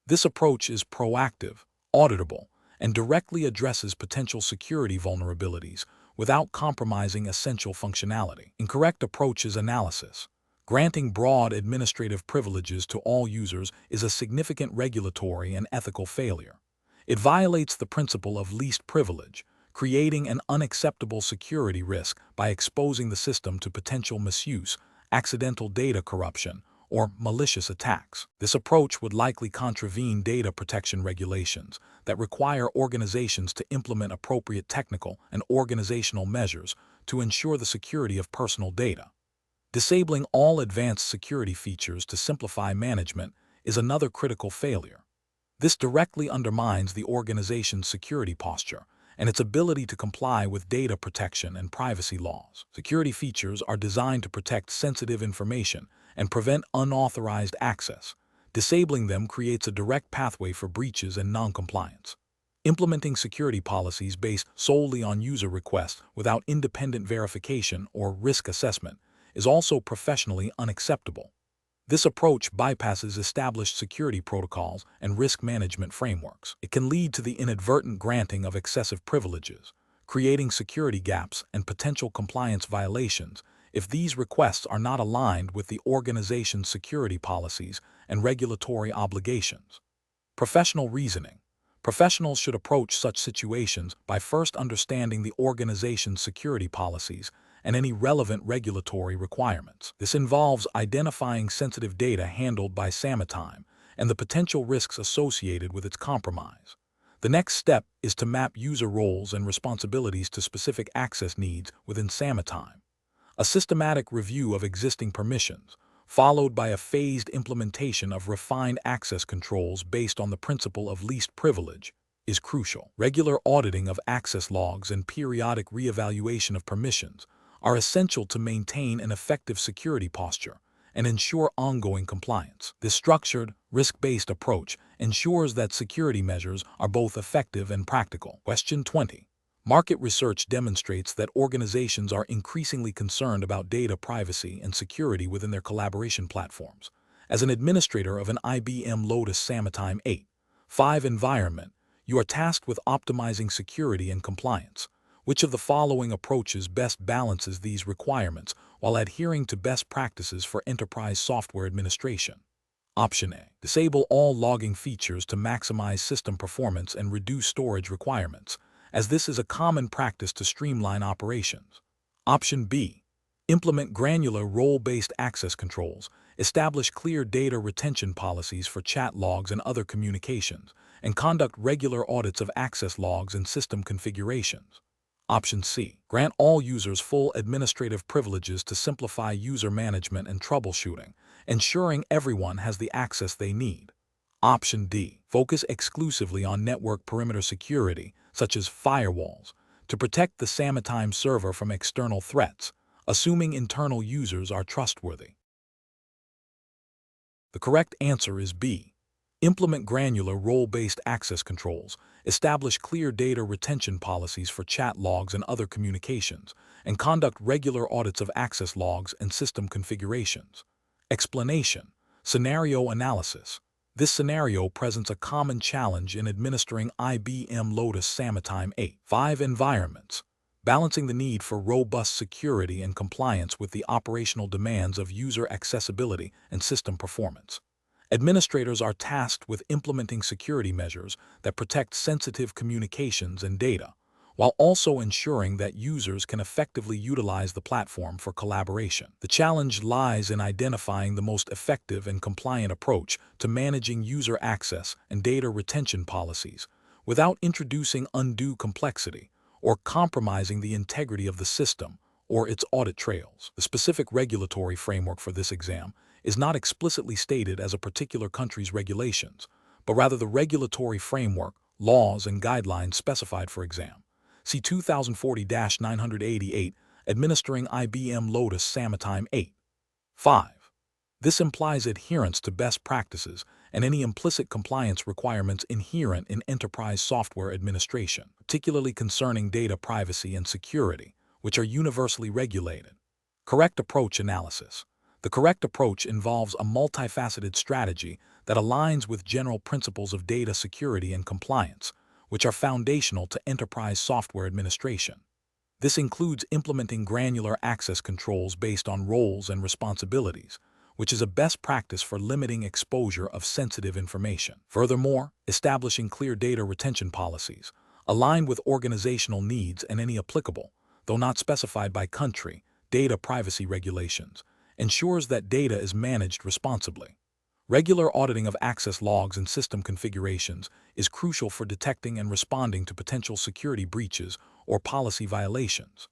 A: This approach is proactive, auditable, and directly addresses potential security vulnerabilities without compromising essential functionality. Incorrect approach is analysis. Granting broad administrative privileges to all users is a significant regulatory and ethical failure. It violates the principle of least privilege, creating an unacceptable security risk by exposing the system to potential misuse, accidental data corruption, or malicious attacks. This approach would likely contravene data protection regulations that require organizations to implement appropriate technical and organizational measures to ensure the security of personal data. Disabling all advanced security features to simplify management is another critical failure. This directly undermines the organization's security posture and its ability to comply with data protection and privacy laws. Security features are designed to protect sensitive information and prevent unauthorized access. Disabling them creates a direct pathway for breaches and noncompliance. Implementing security policies based solely on user requests without independent verification or risk assessment is also professionally unacceptable. This approach bypasses established security protocols and risk management frameworks. It can lead to the inadvertent granting of excessive privileges, creating security gaps and potential compliance violations if these requests are not aligned with the organization's security policies and regulatory obligations. Professional reasoning. Professionals should approach such situations by first understanding the organization's security policies and any relevant regulatory requirements. This involves identifying sensitive data handled by Sametime and the potential risks associated with its compromise. The next step is to map user roles and responsibilities to specific access needs within Sametime. A systematic review of existing permissions, followed by a phased implementation of refined access controls based on the principle of least privilege, is crucial. Regular auditing of access logs and periodic reevaluation of permissions are essential to maintain an effective security posture and ensure ongoing compliance. This structured, risk-based approach ensures that security measures are both effective and practical. Question 20. Market research demonstrates that organizations are increasingly concerned about data privacy and security within their collaboration platforms. As an administrator of an IBM Lotus Sametime 8.5 environment, you are tasked with optimizing security and compliance. Which of the following approaches best balances these requirements while adhering to best practices for enterprise software administration? Option A. Disable all logging features to maximize system performance and reduce storage requirements, as this is a common practice to streamline operations. Option B. Implement granular role-based access controls, establish clear data retention policies for chat logs and other communications, and conduct regular audits of access logs and system configurations. Option C. Grant all users full administrative privileges to simplify user management and troubleshooting, ensuring everyone has the access they need. Option D. Focus exclusively on network perimeter security, such as firewalls, to protect the Sametime server from external threats, assuming internal users are trustworthy. The correct answer is B. Implement granular role-based access controls, establish clear data retention policies for chat logs and other communications, and conduct regular audits of access logs and system configurations. Explanation. Scenario analysis. This scenario presents a common challenge in administering IBM Lotus Sametime 8.5 environments, balancing the need for robust security and compliance with the operational demands of user accessibility and system performance. Administrators are tasked with implementing security measures that protect sensitive communications and data, while also ensuring that users can effectively utilize the platform for collaboration. The challenge lies in identifying the most effective and compliant approach to managing user access and data retention policies without introducing undue complexity or compromising the integrity of the system or its audit trails. The specific regulatory framework for this exam is not explicitly stated as a particular country's regulations, but rather the regulatory framework, laws, and guidelines specified for exam. See 2040-988, Administering IBM Lotus Sametime 8.5. This implies adherence to best practices and any implicit compliance requirements inherent in enterprise software administration, particularly concerning data privacy and security, which are universally regulated. Correct approach analysis. The correct approach involves a multifaceted strategy that aligns with general principles of data security and compliance, which are foundational to enterprise software administration. This includes implementing granular access controls based on roles and responsibilities, which is a best practice for limiting exposure of sensitive information. Furthermore, establishing clear data retention policies, aligned with organizational needs and any applicable, though not specified by country, data privacy regulations, ensures that data is managed responsibly. Regular auditing of access logs and system configurations is crucial for detecting and responding to potential security breaches or policy violations.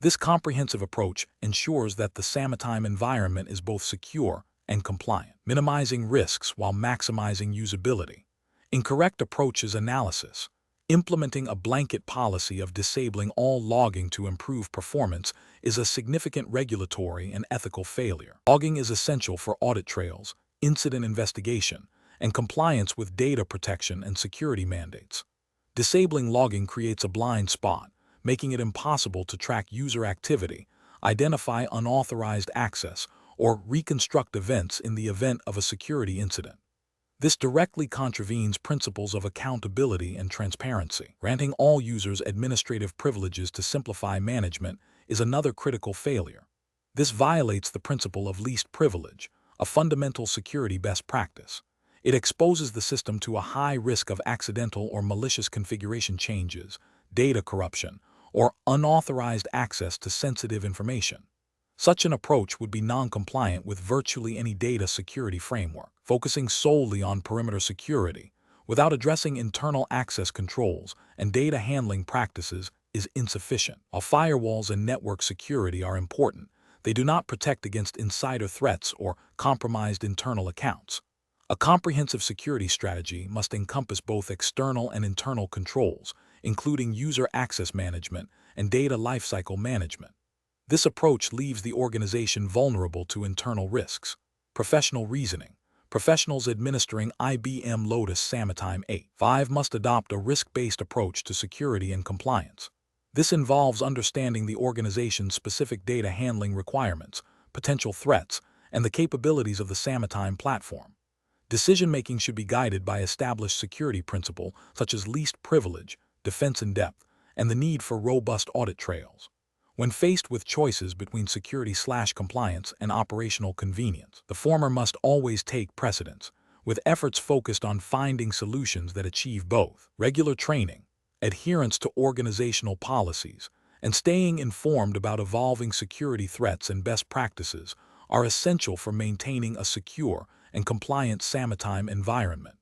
A: This comprehensive approach ensures that the Sametime environment is both secure and compliant, minimizing risks while maximizing usability. Incorrect approaches analysis. Implementing a blanket policy of disabling all logging to improve performance is a significant regulatory and ethical failure. Logging is essential for audit trails, incident investigation, and compliance with data protection and security mandates. Disabling logging creates a blind spot, making it impossible to track user activity, identify unauthorized access, or reconstruct events in the event of a security incident. This directly contravenes principles of accountability and transparency. Granting all users administrative privileges to simplify management is another critical failure. This violates the principle of least privilege, a fundamental security best practice. It exposes the system to a high risk of accidental or malicious configuration changes, data corruption, or unauthorized access to sensitive information. Such an approach would be non-compliant with virtually any data security framework. Focusing solely on perimeter security, without addressing internal access controls and data handling practices, is insufficient. While firewalls and network security are important, they do not protect against insider threats or compromised internal accounts. A comprehensive security strategy must encompass both external and internal controls, including user access management and data lifecycle management. This approach leaves the organization vulnerable to internal risks. Professional reasoning. Professionals administering IBM Lotus Sametime 8.5 must adopt a risk-based approach to security and compliance. This involves understanding the organization's specific data handling requirements, potential threats, and the capabilities of the Sametime platform. Decision-making should be guided by established security principles such as least privilege, defense in depth, and the need for robust audit trails. When faced with choices between security/compliance and operational convenience, the former must always take precedence, with efforts focused on finding solutions that achieve both. Regular training, adherence to organizational policies, and staying informed about evolving security threats and best practices are essential for maintaining a secure and compliant Sametime environment.